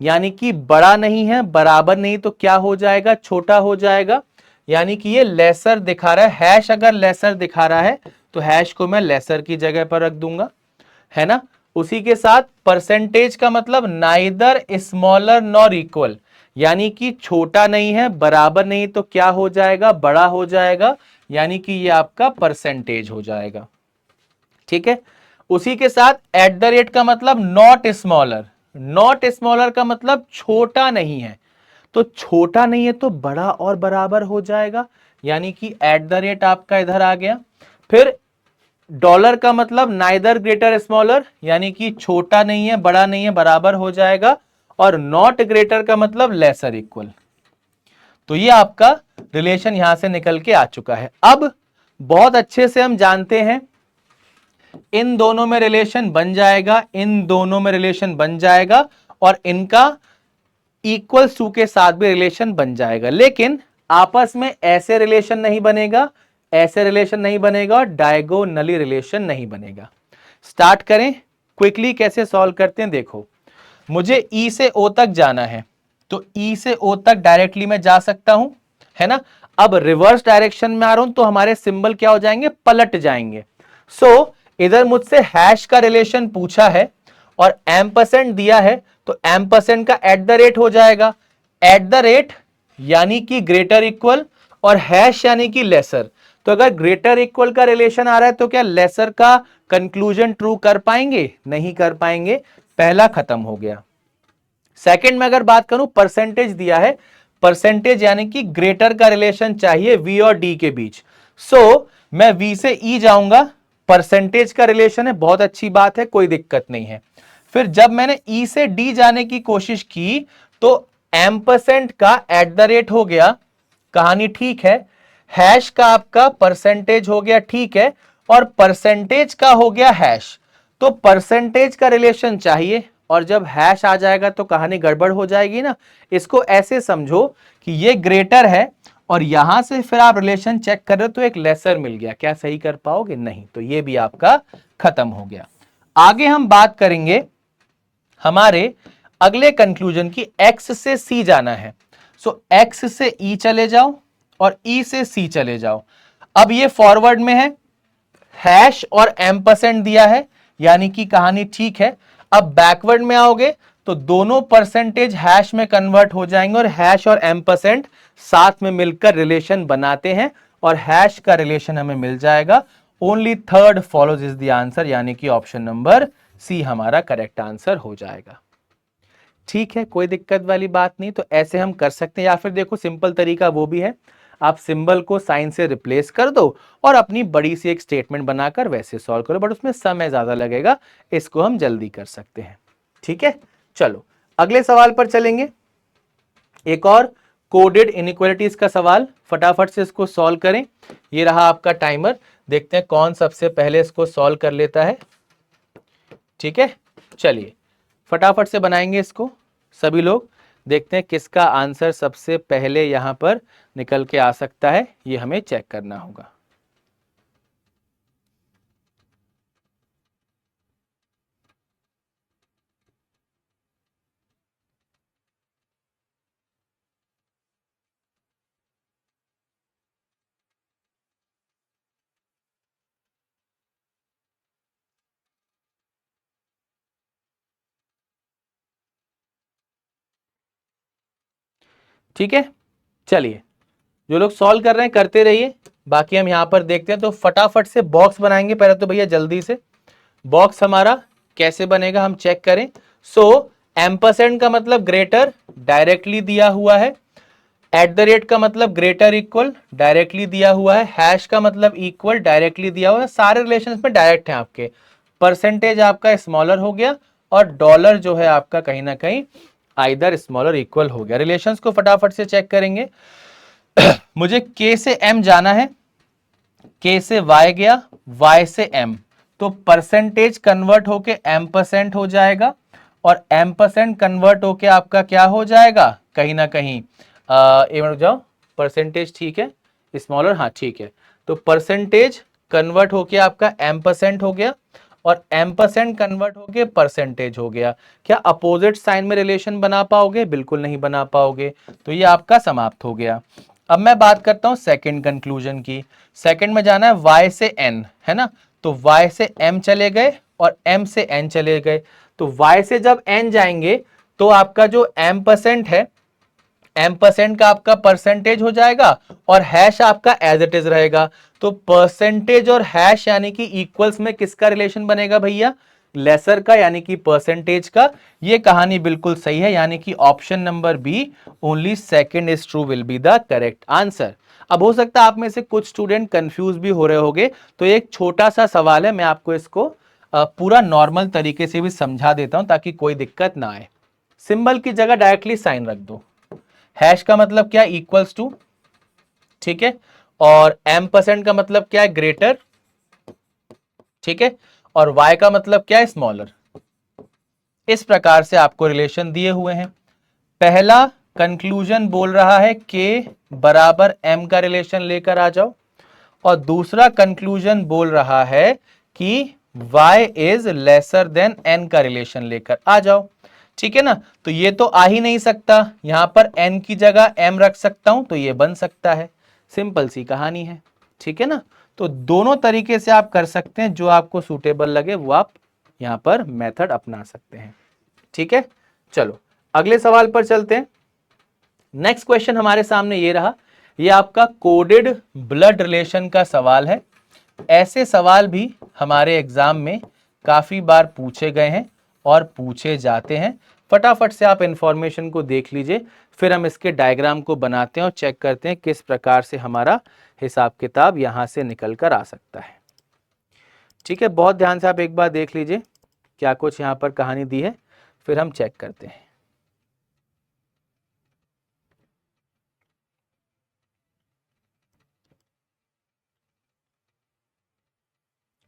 यानी कि बड़ा नहीं है बराबर नहीं, तो क्या हो जाएगा, छोटा हो जाएगा, यानी कि ये लेसर दिखा रहा है। हैश अगर लेसर दिखा रहा है तो हैश को मैं लेसर की जगह पर रख दूंगा, है ना। उसी के साथ परसेंटेज का मतलब नाइदर स्मॉलर नॉर इक्वल, यानी कि छोटा नहीं है बराबर नहीं, तो क्या हो जाएगा, बड़ा हो जाएगा, यानी कि ये आपका परसेंटेज हो जाएगा, ठीक है। उसी के साथ एट द रेट का मतलब नॉट स्मॉलर, नॉट स्मॉलर का मतलब छोटा नहीं है, तो छोटा नहीं है तो बड़ा और बराबर हो जाएगा, यानी कि एट द रेट आपका इधर आ गया। फिर डॉलर का मतलब नाइदर ग्रेटर स्मॉलर, यानी कि छोटा नहीं है बड़ा नहीं है बराबर हो जाएगा, और नॉट ग्रेटर का मतलब लेसर इक्वल। तो ये आपका रिलेशन यहां से निकल के आ चुका है। अब बहुत अच्छे से हम जानते हैं इन दोनों में रिलेशन बन जाएगा, इन दोनों में रिलेशन बन जाएगा, और इनका इक्वल टू के साथ भी रिलेशन बन जाएगा, लेकिन आपस में ऐसे रिलेशन नहीं बनेगा, ऐसे रिलेशन नहीं बनेगा, और डायगोनली रिलेशन नहीं बनेगा। स्टार्ट करें क्विकली, कैसे सॉल्व करते हैं देखो। मुझे ई से ओ तक जाना है, तो ई से ओ तक डायरेक्टली मैं जा सकता हूं, है ना। अब रिवर्स डायरेक्शन में आ रहा हूं तो हमारे सिंबल क्या हो जाएंगे, पलट जाएंगे। सो इधर मुझसे हैश का रिलेशन पूछा है और एम्परसेंड दिया है, तो एम्परसेंड का एट द रेट हो जाएगा, एट द रेट यानी कि ग्रेटर इक्वल, और हैश यानी कि लेसर। तो अगर ग्रेटर इक्वल का रिलेशन आ रहा है तो क्या लेसर का कंक्लूजन ट्रू कर पाएंगे, नहीं कर पाएंगे, पहला खत्म हो गया। सेकंड में अगर बात करूं, परसेंटेज दिया है, परसेंटेज यानी कि ग्रेटर का रिलेशन चाहिए वी और डी के बीच। सो मैं वी से ई जाऊंगा, परसेंटेज का रिलेशन है, बहुत अच्छी बात है, कोई दिक्कत नहीं है। फिर जब मैंने ई से डी जाने की कोशिश की तो एम्परसेंट का एट द रेट हो गया, कहानी ठीक है। हैश का आपका परसेंटेज हो गया, ठीक है, और परसेंटेज का हो गया हैश। तो परसेंटेज का रिलेशन चाहिए, और जब हैश आ जाएगा तो कहानी गड़बड़ हो जाएगी ना। इसको ऐसे समझो कि ये ग्रेटर है और यहां से फिर आप रिलेशन चेक कर रहे हो तो एक लेसर मिल गया, क्या सही कर पाओगे? नहीं, तो ये भी आपका खत्म हो गया। आगे हम बात करेंगे हमारे अगले कंक्लूजन की, एक्स से सी जाना है। सो एक्स से ई चले जाओ और ई से सी चले जाओ। अब ये फॉरवर्ड में है, हैश और एम्परसेंट दिया है, यानी कि कहानी ठीक है। अब बैकवर्ड में आओगे तो दोनों परसेंटेज हैश में कन्वर्ट हो जाएंगे और हैश और एम्परसेंट साथ में मिलकर रिलेशन बनाते हैं और हैश का रिलेशन हमें मिल जाएगा। Only third follows is the answer, यानी कि ऑप्शन नंबर सी हमारा करेक्ट आंसर हो जाएगा। ठीक है, कोई दिक्कत वाली बात नहीं। तो ऐसे हम कर सकते हैं, या फिर देखो सिंपल तरीका वो भी है, आप सिंबल को साइन से रिप्लेस कर दो और अपनी बड़ी सी एक स्टेटमेंट बनाकर वैसे सॉल्व करो, बट उसमें समय ज्यादा लगेगा, इसको हम जल्दी कर सकते हैं। ठीक है, चलो अगले सवाल पर चलेंगे। एक और कोडेड इनइक्वालिटीज का सवाल, फटाफट से इसको सॉल्व करें। ये रहा आपका टाइमर, देखते हैं कौन सबसे पहले इसको सॉल्व कर लेता है। ठीक है, चलिए फटाफट से बनाएंगे इसको सभी लोग, देखते हैं किसका आंसर सबसे पहले यहां पर निकल के आ सकता है, ये हमें चेक करना होगा। ठीक है, चलिए जो लोग सॉल्व कर रहे हैं करते रहिए, बाकी हम यहां पर देखते हैं। तो फटाफट से बॉक्स बनाएंगे पहले तो भैया, जल्दी से। बॉक्स हमारा कैसे बनेगा हम चेक करें। सो एम्परसेंड का मतलब ग्रेटर, डायरेक्टली दिया हुआ है। एट द रेट का मतलब ग्रेटर इक्वल, डायरेक्टली दिया हुआ है। हैश का मतलब इक्वल, डायरेक्टली दिया हुआ है। सारे रिलेशंस में डायरेक्ट हैं आपके। परसेंटेज आपका स्मॉलर हो गया और डॉलर जो है आपका कहीं ना कहीं आइदर स्मॉलर इक्वल हो गया। रिलेशंस को फटाफट से चेक करेंगे। मुझे के से एम जाना है, के से वाई गया, वाई से एम, तो परसेंटेज कन्वर्ट होके एम्परसेंट हो जाएगा और एम्परसेंट कन्वर्ट होके आपका क्या हो जाएगा, कहीं ना कहीं एक मिनट जाओ, परसेंटेज ठीक है, स्मॉलर, हाँ ठीक है। तो परसेंटेज कन्वर्ट होके आपका एम्परसेंट हो गया और एम्परसेंट कन्वर्ट होके परसेंटेज हो गया। क्या अपोजिट साइन में रिलेशन बना पाओगे? बिल्कुल नहीं बना पाओगे, तो ये आपका समाप्त हो गया। अब मैं बात करता हूं सेकंड कंक्लूजन की। सेकंड में जाना है y से n, है ना, तो y से m चले गए और m से n चले गए। तो y से जब n जाएंगे तो आपका जो एम्परसेंट है, एम्परसेंट का आपका परसेंटेज हो जाएगा और हैश आपका एज इट इज रहेगा। तो परसेंटेज और हैश यानी कि इक्वल्स में किसका रिलेशन बनेगा भैया? लेसर का, यानी कि परसेंटेज का। ये कहानी बिल्कुल सही है, यानी कि option number B, only second is true, will be the correct answer. अब हो सकता है आप में से कुछ स्टूडेंट कंफ्यूज भी हो रहे होंगे, तो एक छोटा सा सवाल है, मैं आपको इसको पूरा नॉर्मल तरीके से भी समझा देता हूं ताकि कोई दिक्कत ना आए। सिंबल की जगह डायरेक्टली साइन रख दो। हैश का मतलब क्या? इक्वल्स टू, ठीक है, और एम्परसेंट का मतलब क्या है? ग्रेटर, ठीक है, और y का मतलब क्या है? स्मॉलर। इस प्रकार से आपको रिलेशन दिए हुए हैं। पहला कंक्लूजन बोल रहा है k बराबर m का रिलेशन लेकर आ जाओ, और दूसरा कंक्लूजन बोल रहा है कि y is lesser than n का रिलेशन लेकर आ जाओ। ठीक है ना, तो ये तो आ ही नहीं सकता, यहां पर n की जगह m रख सकता हूं तो ये बन सकता है। सिंपल सी कहानी है, ठीक है ना। तो दोनों तरीके से आप कर सकते हैं, जो आपको सूटेबल लगे वो आप यहां पर मेथड अपना सकते हैं। ठीक है, चलो अगले सवाल पर चलते हैं। नेक्स्ट क्वेश्चन हमारे सामने ये रहा, ये आपका कोडेड ब्लड रिलेशन का सवाल है। ऐसे सवाल भी हमारे एग्जाम में काफी बार पूछे गए हैं और पूछे जाते हैं, फटाफट से आप इंफॉर्मेशन को देख लीजिए, फिर हम इसके डायग्राम को बनाते हैं और चेक करते हैं किस प्रकार से हमारा हिसाब किताब यहां से निकल कर आ सकता है। ठीक है, बहुत ध्यान से आप एक बार देख लीजिए क्या कुछ यहां पर कहानी दी है, फिर हम चेक करते हैं।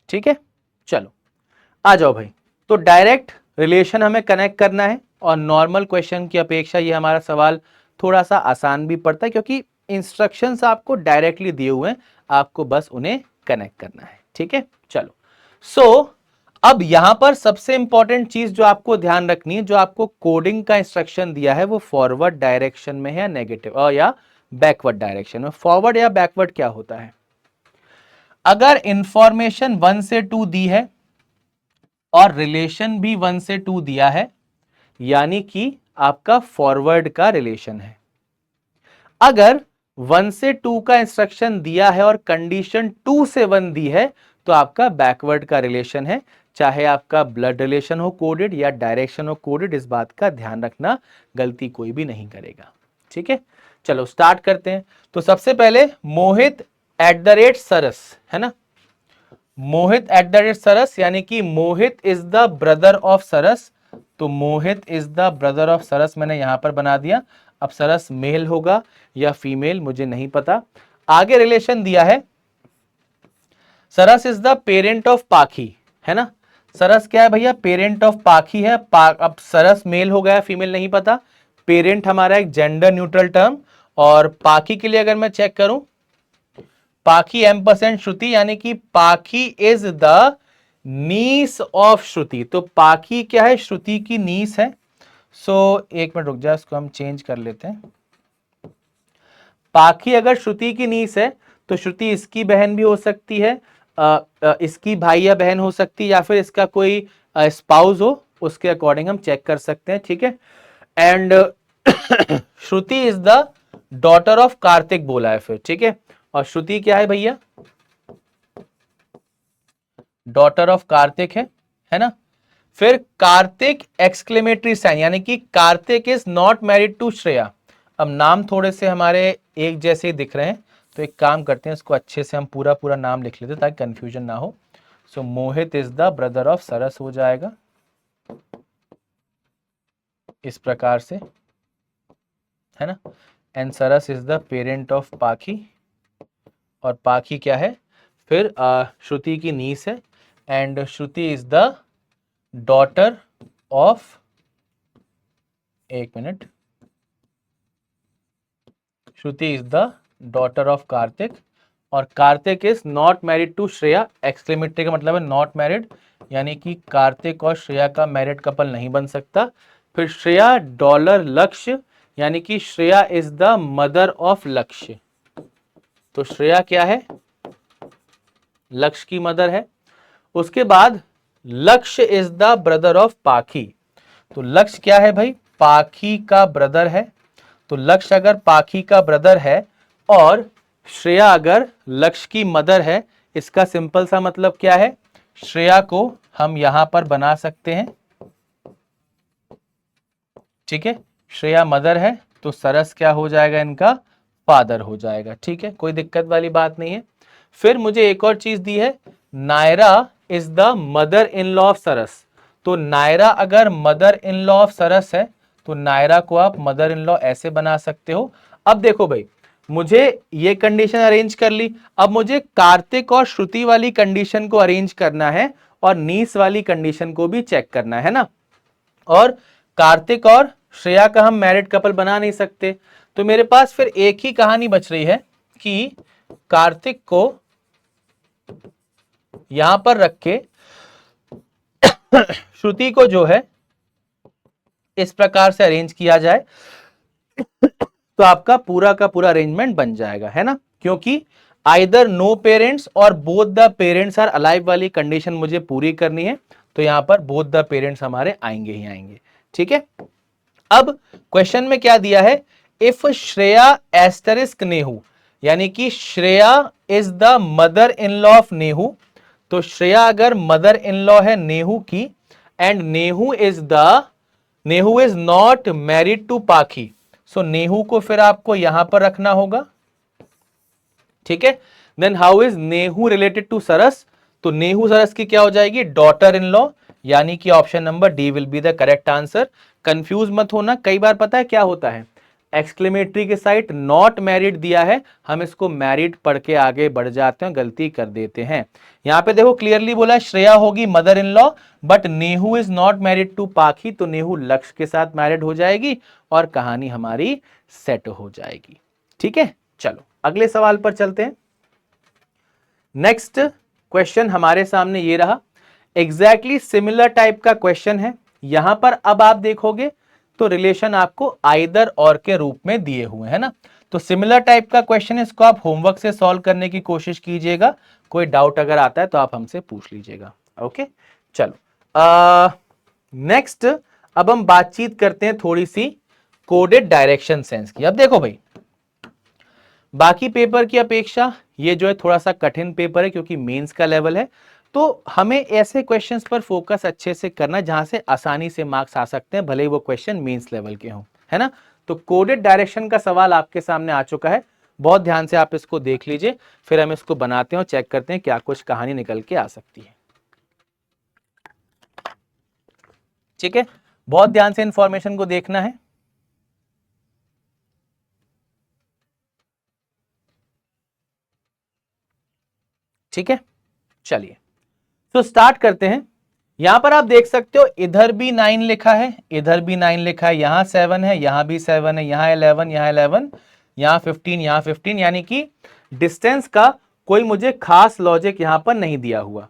ठीक है, चलो आ जाओ भाई। तो डायरेक्ट रिलेशन हमें कनेक्ट करना है और नॉर्मल क्वेश्चन की अपेक्षा ये हमारा सवाल थोड़ा सा आसान भी पड़ता है, क्योंकि इंस्ट्रक्शंस आपको डायरेक्टली दिए हुए हैं, आपको बस उन्हें कनेक्ट करना है। ठीक है, चलो। सो अब यहां पर सबसे इंपॉर्टेंट चीज जो आपको ध्यान रखनी है, जो आपको कोडिंग का इंस्ट्रक्शन दिया है वो फॉरवर्ड डायरेक्शन में है या नेगेटिव और या बैकवर्ड डायरेक्शन में। फॉरवर्ड या बैकवर्ड क्या होता है? अगर इंफॉर्मेशन 1 से 2 दी है और रिलेशन भी 1 से 2 दिया है, यानी कि आपका फॉरवर्ड का रिलेशन है। अगर 1 से 2 का इंस्ट्रक्शन दिया है और कंडीशन 2 से 1 दी है, तो आपका बैकवर्ड का रिलेशन है, चाहे आपका ब्लड रिलेशन हो कोडेड या डायरेक्शन हो कोडेड। इस बात का ध्यान रखना, गलती कोई भी नहीं करेगा। ठीक है, चलो स्टार्ट करते हैं। तो सबसे पहले मोहित @ सरस, है ना, मोहित @ सरस, यानी कि मोहित is the brother of Saras. तो मोहित इज द ब्रदर ऑफ सरस मैंने यहां पर बना दिया। अब सरस मेल होगा या फीमेल मुझे नहीं पता। आगे रिलेशन दिया है, सरस इज द पेरेंट ऑफ पाखी, है ना। सरस क्या है भैया? पेरेंट ऑफ पाखी है। अब सरस मेल हो गया, फीमेल नहीं पता। पेरेंट हमारा एक जेंडर न्यूट्रल टर्म, और पाखी के लिए अगर मैं चेक करूं, पाखी M% श्रुति, यानी कि पाखी इज द नीस ऑफ श्रुति। तो पाखी क्या है? श्रुति की नीस है। सो एक मिनट रुक जा, इसको हम चेंज कर लेते हैं। पाखी अगर श्रुति की नीस है तो श्रुति इसकी बहन भी हो सकती है, इसकी भाई या बहन हो सकती है, या फिर इसका कोई स्पाउस हो, उसके अकॉर्डिंग हम चेक कर सकते हैं। ठीक है, and Shruti is the daughter of Kartik बोला है फिर। ठीक है, और श्रुति क्या है भैया? डॉटर ऑफ कार्तिक है ना। फिर कार्तिक एक्सक्लेमेटरी साइन, यानी कि Kartik is not married to Shreya. अब नाम थोड़े से हमारे एक जैसे ही दिख रहे हैं, तो एक काम करते हैं, इसको अच्छे से हम पूरा पूरा नाम लिख लेते हैं ताकि कंफ्यूजन ना हो। सो मोहित इज द ब्रदर ऑफ सरस हो जाएगा इस प्रकार से, है ना। And Saras is the parent of पाखी, और पाखी क्या है? फिर श्रुति की नीस है, and Shruti is the daughter of, एक मिनट, Shruti is the daughter of Kartik, और Kartik is not married to Shreya. Exclamatory का मतलब है नॉट मैरिड, यानी कि कार्तिक और श्रेया का मैरिड कपल नहीं बन सकता। फिर श्रेया डॉलर लक्ष्य, यानी कि Shreya is the mother of लक्ष्य। तो श्रेया क्या है? लक्ष्य की मदर है। उसके बाद लक्ष्य इज द ब्रदर ऑफ पाखी। तो लक्ष्य क्या है भाई? पाखी का ब्रदर है। तो लक्ष्य अगर पाखी का ब्रदर है और श्रेया अगर लक्ष्य की मदर है, इसका सिंपल सा मतलब क्या है? श्रेया को हम यहां पर बना सकते हैं। ठीक है, श्रेया मदर है तो सरस क्या हो जाएगा? इनका फादर हो जाएगा। ठीक है, कोई दिक्कत वाली बात नहीं है। फिर मुझे एक और चीज दी है, Naira is the mother in law of Saras. तो नायरा अगर mother in law of Saras है तो नायरा को आप मदर इन लॉ ऐसे बना सकते हो। अब देखो भाई, मुझे ये कंडीशन अरेंज कर ली, अब मुझे कार्तिक और श्रुति वाली कंडीशन को अरेंज करना है और नीस वाली कंडीशन को भी चेक करना है ना। और कार्तिक और श्रेया का हम मैरिड कपल बना नहीं सकते, तो मेरे पास फिर एक ही कहानी बच रही है कि कार्तिक को यहां पर रख के श्रुति को जो है इस प्रकार से अरेंज किया जाए, तो आपका पूरा का पूरा अरेंजमेंट बन जाएगा, है ना। क्योंकि आइदर नो पेरेंट्स और both the parents are alive वाली कंडीशन मुझे पूरी करनी है, तो यहां पर बोथ द पेरेंट्स हमारे आएंगे ही आएंगे। ठीक है, अब क्वेश्चन में क्या दिया है? इफ श्रेया एस्टरिस्क नेहू, यानी कि Shreya is the mother in law of Nehu. तो श्रेया अगर मदर इन लॉ है नेहू की, and Nehu is the Nehu is not married to Pakhi, so Nehu को फिर आपको यहां पर रखना होगा, ठीक है। Then how is Nehu related to Saras, तो नेहू सरस की क्या हो जाएगी, डॉटर इन लॉ, यानी कि option number D will be the correct answer. Confuse मत होना, कई बार पता है क्या होता है, एक्सक्लेमेटरी के साइड नॉट मैरिड दिया है, हम इसको मैरिड पढ़ के आगे बढ़ जाते हैं, गलती कर देते हैं। यहां पे देखो क्लियरली बोला श्रेया होगी mother in law, but Nehu is not married to Pakhi, तो नेहू लक्ष्य के साथ मैरिड हो जाएगी और कहानी हमारी सेट हो जाएगी, ठीक है। चलो अगले सवाल पर चलते हैं। नेक्स्ट क्वेश्चन हमारे सामने ये रहा, एग्जैक्टली सिमिलर टाइप का क्वेश्चन है। यहां पर अब आप देखोगे तो रिलेशन आपको आइदर और के रूप में दिए हुए हैं ना, तो सिमिलर टाइप का क्वेश्चन है, इसको आप होमवर्क से सॉल्व करने की कोशिश कीजिएगा, कोई डाउट अगर आता है तो आप हमसे पूछ लीजिएगा, ओके। चलो नेक्स्ट अब हम बातचीत करते हैं थोड़ी सी कोडेड डायरेक्शन सेंस की। अब देखो भाई, बाकी पेपर की अपेक्षा ये जो है थोड़ा सा कठिन पेपर है क्योंकि मेंस का लेवल है, तो हमें ऐसे क्वेश्चंस पर फोकस अच्छे से करना जहां से आसानी से मार्क्स आ सकते हैं, भले ही वो क्वेश्चन मेंस लेवल के हों, है ना। तो कोडेड डायरेक्शन का सवाल आपके सामने आ चुका है, बहुत ध्यान से आप इसको देख लीजिए, फिर हम इसको बनाते हैं और चेक करते हैं क्या कुछ कहानी निकल के आ सकती है, ठीक है। बहुत ध्यान से इंफॉर्मेशन को देखना है। ठीक है, चलिए तो स्टार्ट करते हैं। यहां पर आप देख सकते हो इधर भी 9 लिखा है, इधर भी 9 लिखा है, यहां 7 है, यहां भी 7 है, यहां 11, यहां 11, यहां 15, यहां 15, यानी कि डिस्टेंस का कोई मुझे खास लॉजिक यहां पर नहीं दिया हुआ।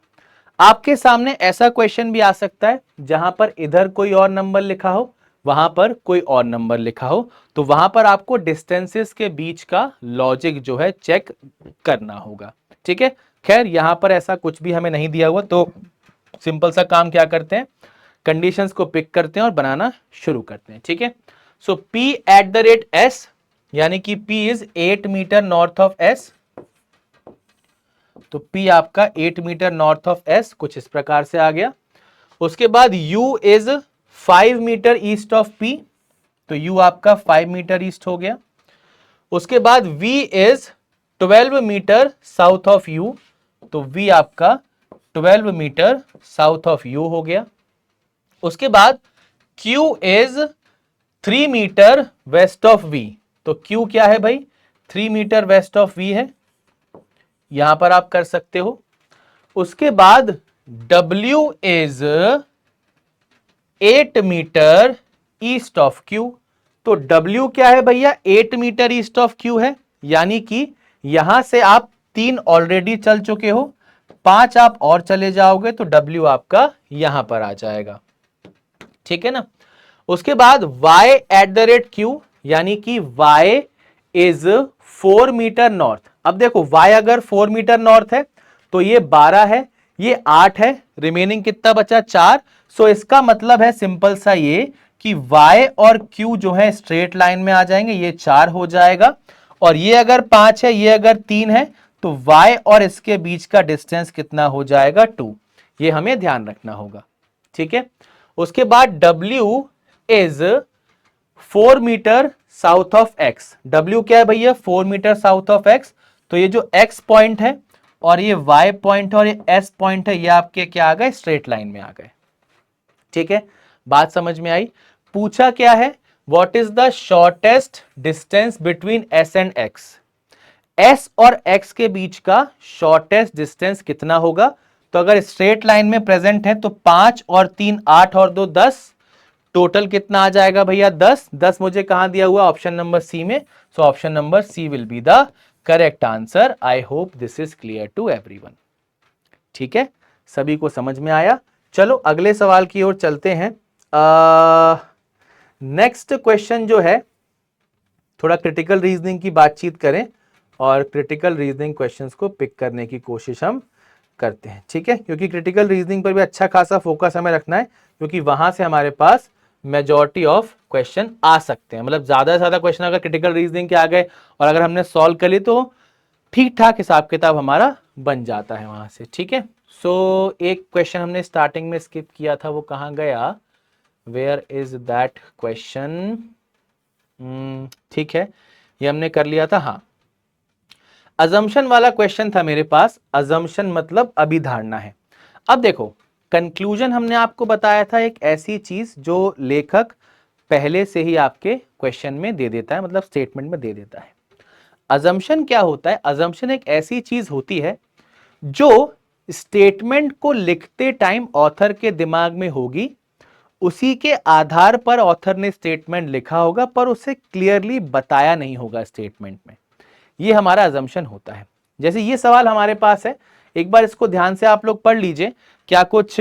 आपके सामने ऐसा क्वेश्चन भी आ सकता है जहां पर इधर कोई और नंबर लिखा हो, वहां पर कोई और नंबर लिखा हो, तो वहां पर आपको डिस्टेंसेस के बीच का लॉजिक जो है चेक करना होगा, ठीक है। खैर यहां पर ऐसा कुछ भी हमें नहीं दिया हुआ, तो सिंपल सा काम क्या करते हैं, कंडीशंस को पिक करते हैं और बनाना शुरू करते हैं, ठीक है। So P at the rate S, यानी कि P is 8 metre north of S, तो P आपका 8 मीटर नॉर्थ ऑफ S कुछ इस प्रकार से आ गया। उसके बाद U is 5 metre east of P, तो U आपका 5 मीटर ईस्ट हो गया। उसके बाद V is 12 metre south of U, तो V आपका 12 मीटर साउथ ऑफ U हो गया। उसके बाद Q is 3 metre west of V, तो Q क्या है भाई, 3 मीटर वेस्ट ऑफ V है, यहां पर आप कर सकते हो। उसके बाद W is 8 metre east of Q, तो W क्या है भैया, 8 मीटर ईस्ट ऑफ Q है, यानी कि यहां से आप 3 ऑलरेडी चल चुके हो, 5 आप और चले जाओगे तो W आपका यहां पर आ जाएगा, ठीक है ना। उसके बाद Y eight the rate Q, यानी कि Y इज 4 मीटर नॉर्थ। अब देखो Y अगर 4 मीटर नॉर्थ है तो ये 12 है, ये 8 है, रिमेनिंग कितना बचा, 4। सो इसका मतलब है सिंपल सा ये कि Y और Q जो है स्ट्रेट लाइन में आ जाएंगे, ये 4 हो जाएगा, और ये अगर 5 है, ये अगर 3 है, तो Y और इसके बीच का डिस्टेंस कितना हो जाएगा, 2। ये हमें ध्यान रखना होगा, ठीक है। उसके बाद W is 4 metre south of X, W क्या है भैया, 4 मीटर साउथ ऑफ X, तो ये जो X पॉइंट है और ये Y पॉइंट है और ये S पॉइंट है, ये आपके क्या आ गए, स्ट्रेट लाइन में आ गए, ठीक है। बात समझ में आई। पूछा क्या है, what is the shortest distance between S and X, S और X के बीच का शॉर्टेस्ट डिस्टेंस कितना होगा, तो अगर स्ट्रेट लाइन में प्रेजेंट है तो 5 और 3 8 और 2 10, टोटल कितना आ जाएगा भैया, 10। 10 मुझे कहां दिया हुआ, ऑप्शन नंबर सी में, so option number C will be the correct answer. I hope this is clear to everyone, ठीक है, सभी को समझ में आया। चलो अगले सवाल की ओर चलते हैं। नेक्स्ट क्वेश्चन जो है, थोड़ा क्रिटिकल रीजनिंग की बातचीत करें और क्रिटिकल रीजनिंग क्वेश्चंस को पिक करने की कोशिश हम करते हैं, ठीक है, क्योंकि क्रिटिकल रीजनिंग पर भी अच्छा खासा फोकस हमें रखना है, क्योंकि वहां से हमारे पास मेजॉरिटी ऑफ क्वेश्चन आ सकते हैं, मतलब ज्यादा से ज्यादा क्वेश्चन अगर क्रिटिकल रीजनिंग के आ गए और अगर हमने सॉल्व कर ली तो ठीक ठाक हिसाब किताब हमारा बन जाता है वहां से, ठीक है। सो एक क्वेश्चन हमने स्टार्टिंग में स्किप किया था, वो कहाँ गया, वेयर इज दैट क्वेश्चन, ठीक है, ये हमने कर लिया था। हाँ, अजम्पशन वाला क्वेश्चन था मेरे पास। अजम्पशन मतलब अभिधारणा है। अब देखो, कंक्लूजन हमने आपको बताया था एक ऐसी चीज जो लेखक पहले से ही आपके क्वेश्चन में दे देता है, मतलब स्टेटमेंट में दे देता है। अजम्पशन क्या होता है? अजम्पशन एक ऐसी चीज होती है जो स्टेटमेंट को लिखते टाइम ऑथर के दिमाग में होगी, उसी के आधार पर ऑथर ने स्टेटमेंट लिखा होगा, पर उसे क्लियरली बताया नहीं होगा स्टेटमेंट में। ये हमारा अजम्पशन होता है। जैसे ये सवाल हमारे पास है, एक बार इसको ध्यान से आप लोग पढ़ लीजिए, क्या कुछ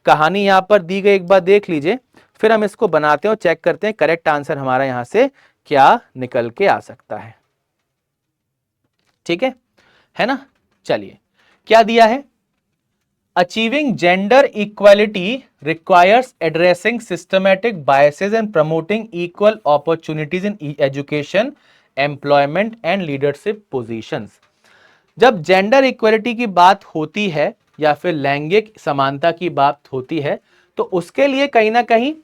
कहानी यहां पर दी गई, एक बार देख लीजिए, फिर हम इसको बनाते हैं और चेक करते हैं करेक्ट आंसर हमारा यहां से क्या निकल के आ सकता है। ठीक है ना? चलिए, क्या दिया है? Achieving gender equality requires addressing systematic biases and promoting equal opportunities in education, employment and leadership positions. जब जेंडर इक्वलिटी की बात होती है या फिर लैंगिक समानता की बात होती है, तो उसके लिए कहीं ना कहीं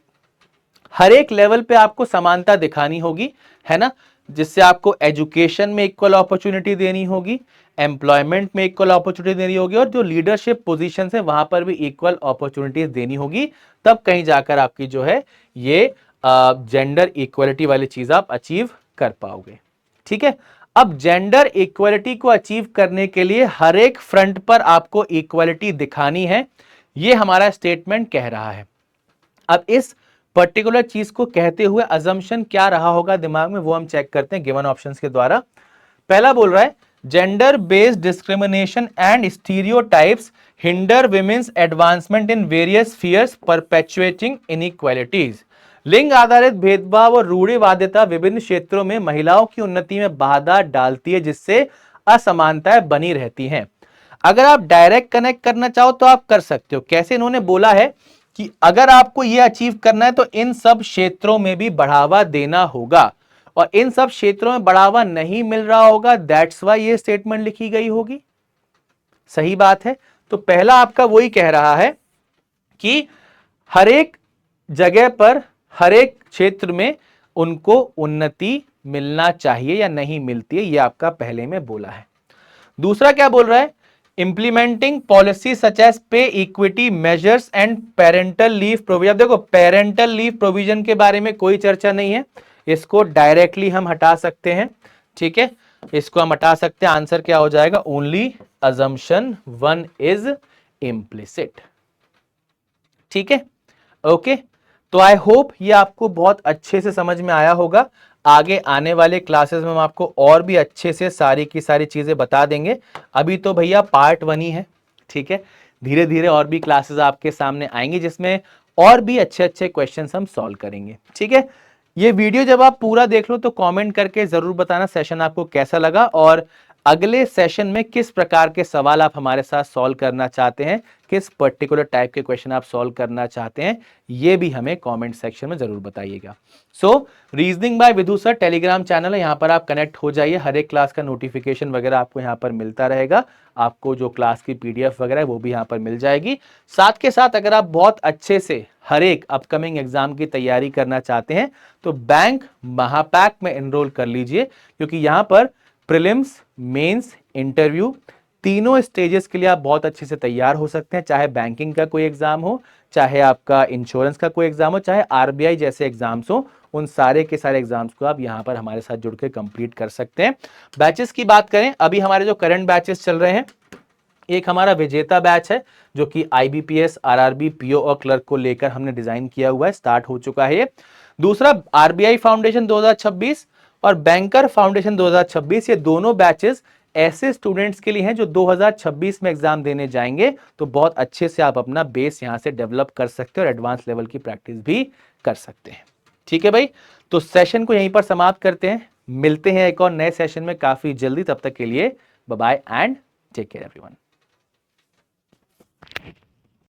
हर एक लेवल पे आपको समानता दिखानी होगी, है ना, जिससे आपको एजुकेशन में इक्वल अपॉर्चुनिटी देनी होगी, एम्प्लॉयमेंट में इक्वल अपॉर्चुनिटी देनी होगी, और जो लीडरशिप पोजीशन है वहां पर भी इक्वल अपॉर्चुनिटीज देनी होगी। तब कहीं जाकर आपकी जो है ये जेंडर इक्वलिटी वाली चीज आप अचीव कर पाओगे। ठीक है, अब जेंडर इक्वलिटी को अचीव करने के लिए हर एक फ्रंट पर आपको इक्वलिटी दिखानी है, ये हमारा स्टेटमेंट कह रहा है। अब इस पर्टिकुलर चीज को कहते हुए अजम्पशन क्या रहा होगा दिमाग में, वो हम चेक करते हैं गिवन ऑप्शंस के द्वारा। पहला बोल रहा है gender based discrimination and stereotypes hinder women's advancement in various spheres perpetuating inequalities. लिंग आधारित भेदभाव और रूढ़िवादिता विभिन्न क्षेत्रों में महिलाओं की उन्नति में बाधा डालती है, जिससे असमानताएं बनी रहती हैं। अगर आप डायरेक्ट कनेक्ट करना चाहो तो आप कर सकते हो। कैसे? इन्होंने बोला है कि अगर आपको यह अचीव करना है तो इन सब क्षेत्रों में भी बढ़ावा देना होगा, और इन सब क्षेत्रों में बढ़ावा नहीं मिल रहा होगा, दैट्स वाई ये स्टेटमेंट लिखी गई होगी। सही बात है। तो पहला आपका वही कह रहा है कि हर एक जगह पर, हर एक क्षेत्र में उनको उन्नति मिलना चाहिए या नहीं मिलती है, ये आपका पहले में बोला है। दूसरा क्या बोल रहा है? इंप्लीमेंटिंग पॉलिसी सच एज पे equity measures and parental leave provision. देखो, पेरेंटल लीव प्रोविजन के बारे में कोई चर्चा नहीं है, इसको डायरेक्टली हम हटा सकते हैं। ठीक है, इसको हम हटा सकते हैं। आंसर क्या हो जाएगा? Only assumption 1 is implicit. ठीक है, ओके। तो आई होप ये आपको बहुत अच्छे से समझ में आया होगा। आगे आने वाले क्लासेस में हम आपको और भी अच्छे से सारी की सारी चीजें बता देंगे। अभी तो भैया पार्ट 1 ही है। ठीक है, धीरे धीरे और भी क्लासेस आपके सामने आएंगी जिसमें और भी अच्छे अच्छे क्वेश्चंस हम सॉल्व करेंगे। ठीक है, ये वीडियो जब आप पूरा देख लो तो कमेंट करके जरूर बताना सेशन आपको कैसा लगा, और अगले सेशन में किस प्रकार के सवाल आप हमारे साथ सॉल्व करना चाहते हैं, किस पर्टिकुलर टाइप के क्वेश्चन आप सॉल्व करना चाहते हैं, ये भी हमें कमेंट सेक्शन में जरूर बताइएगा। So reasoning by Vidhu sir Telegram channel है, यहाँ पर आप कनेक्ट हो जाइए। हर एक क्लास का नोटिफिकेशन वगैरह आपको यहाँ पर मिलता रहेगा। आपको जो क्लास की PDF वगैरह है वो भी यहाँ पर मिल जाएगी। साथ के साथ अगर आप बहुत अच्छे से हर एक अपकमिंग एग्जाम की तैयारी करना चाहते हैं तो बैंक महापैक में एनरोल कर लीजिए, क्योंकि यहाँ पर प्रीलिम्स, मेंस, इंटरव्यू तीनों स्टेजेस के लिए आप बहुत अच्छे से तैयार हो सकते हैं। चाहे बैंकिंग का कोई एग्जाम हो, चाहे आपका इंश्योरेंस का कोई एग्जाम हो, चाहे RBI जैसे एग्जाम्स हो, उन सारे के सारे एग्जाम्स को आप यहां पर हमारे साथ जुड़ के कंप्लीट कर सकते हैं। बैचेस की बात करें, अभी हमारे जो करंट बैचेस चल रहे हैं, एक हमारा विजेता बैच है जो कि IBPS, RRB, PO और क्लर्क को लेकर हमने डिजाइन किया हुआ है, स्टार्ट हो चुका है ये। दूसरा RBI फाउंडेशन 2026 और बैंकर फाउंडेशन 2026, ये दोनों बैचेस ऐसे स्टूडेंट्स के लिए हैं जो 2026 में एग्जाम देने जाएंगे, तो बहुत अच्छे से आप अपना बेस यहां से डेवलप कर सकते हैं और एडवांस लेवल की प्रैक्टिस भी कर सकते हैं। ठीक है भाई, तो सेशन को यहीं पर समाप्त करते हैं। मिलते हैं एक और नए सेशन में काफी जल्दी, तब तक के लिए bye bye and take care everyone.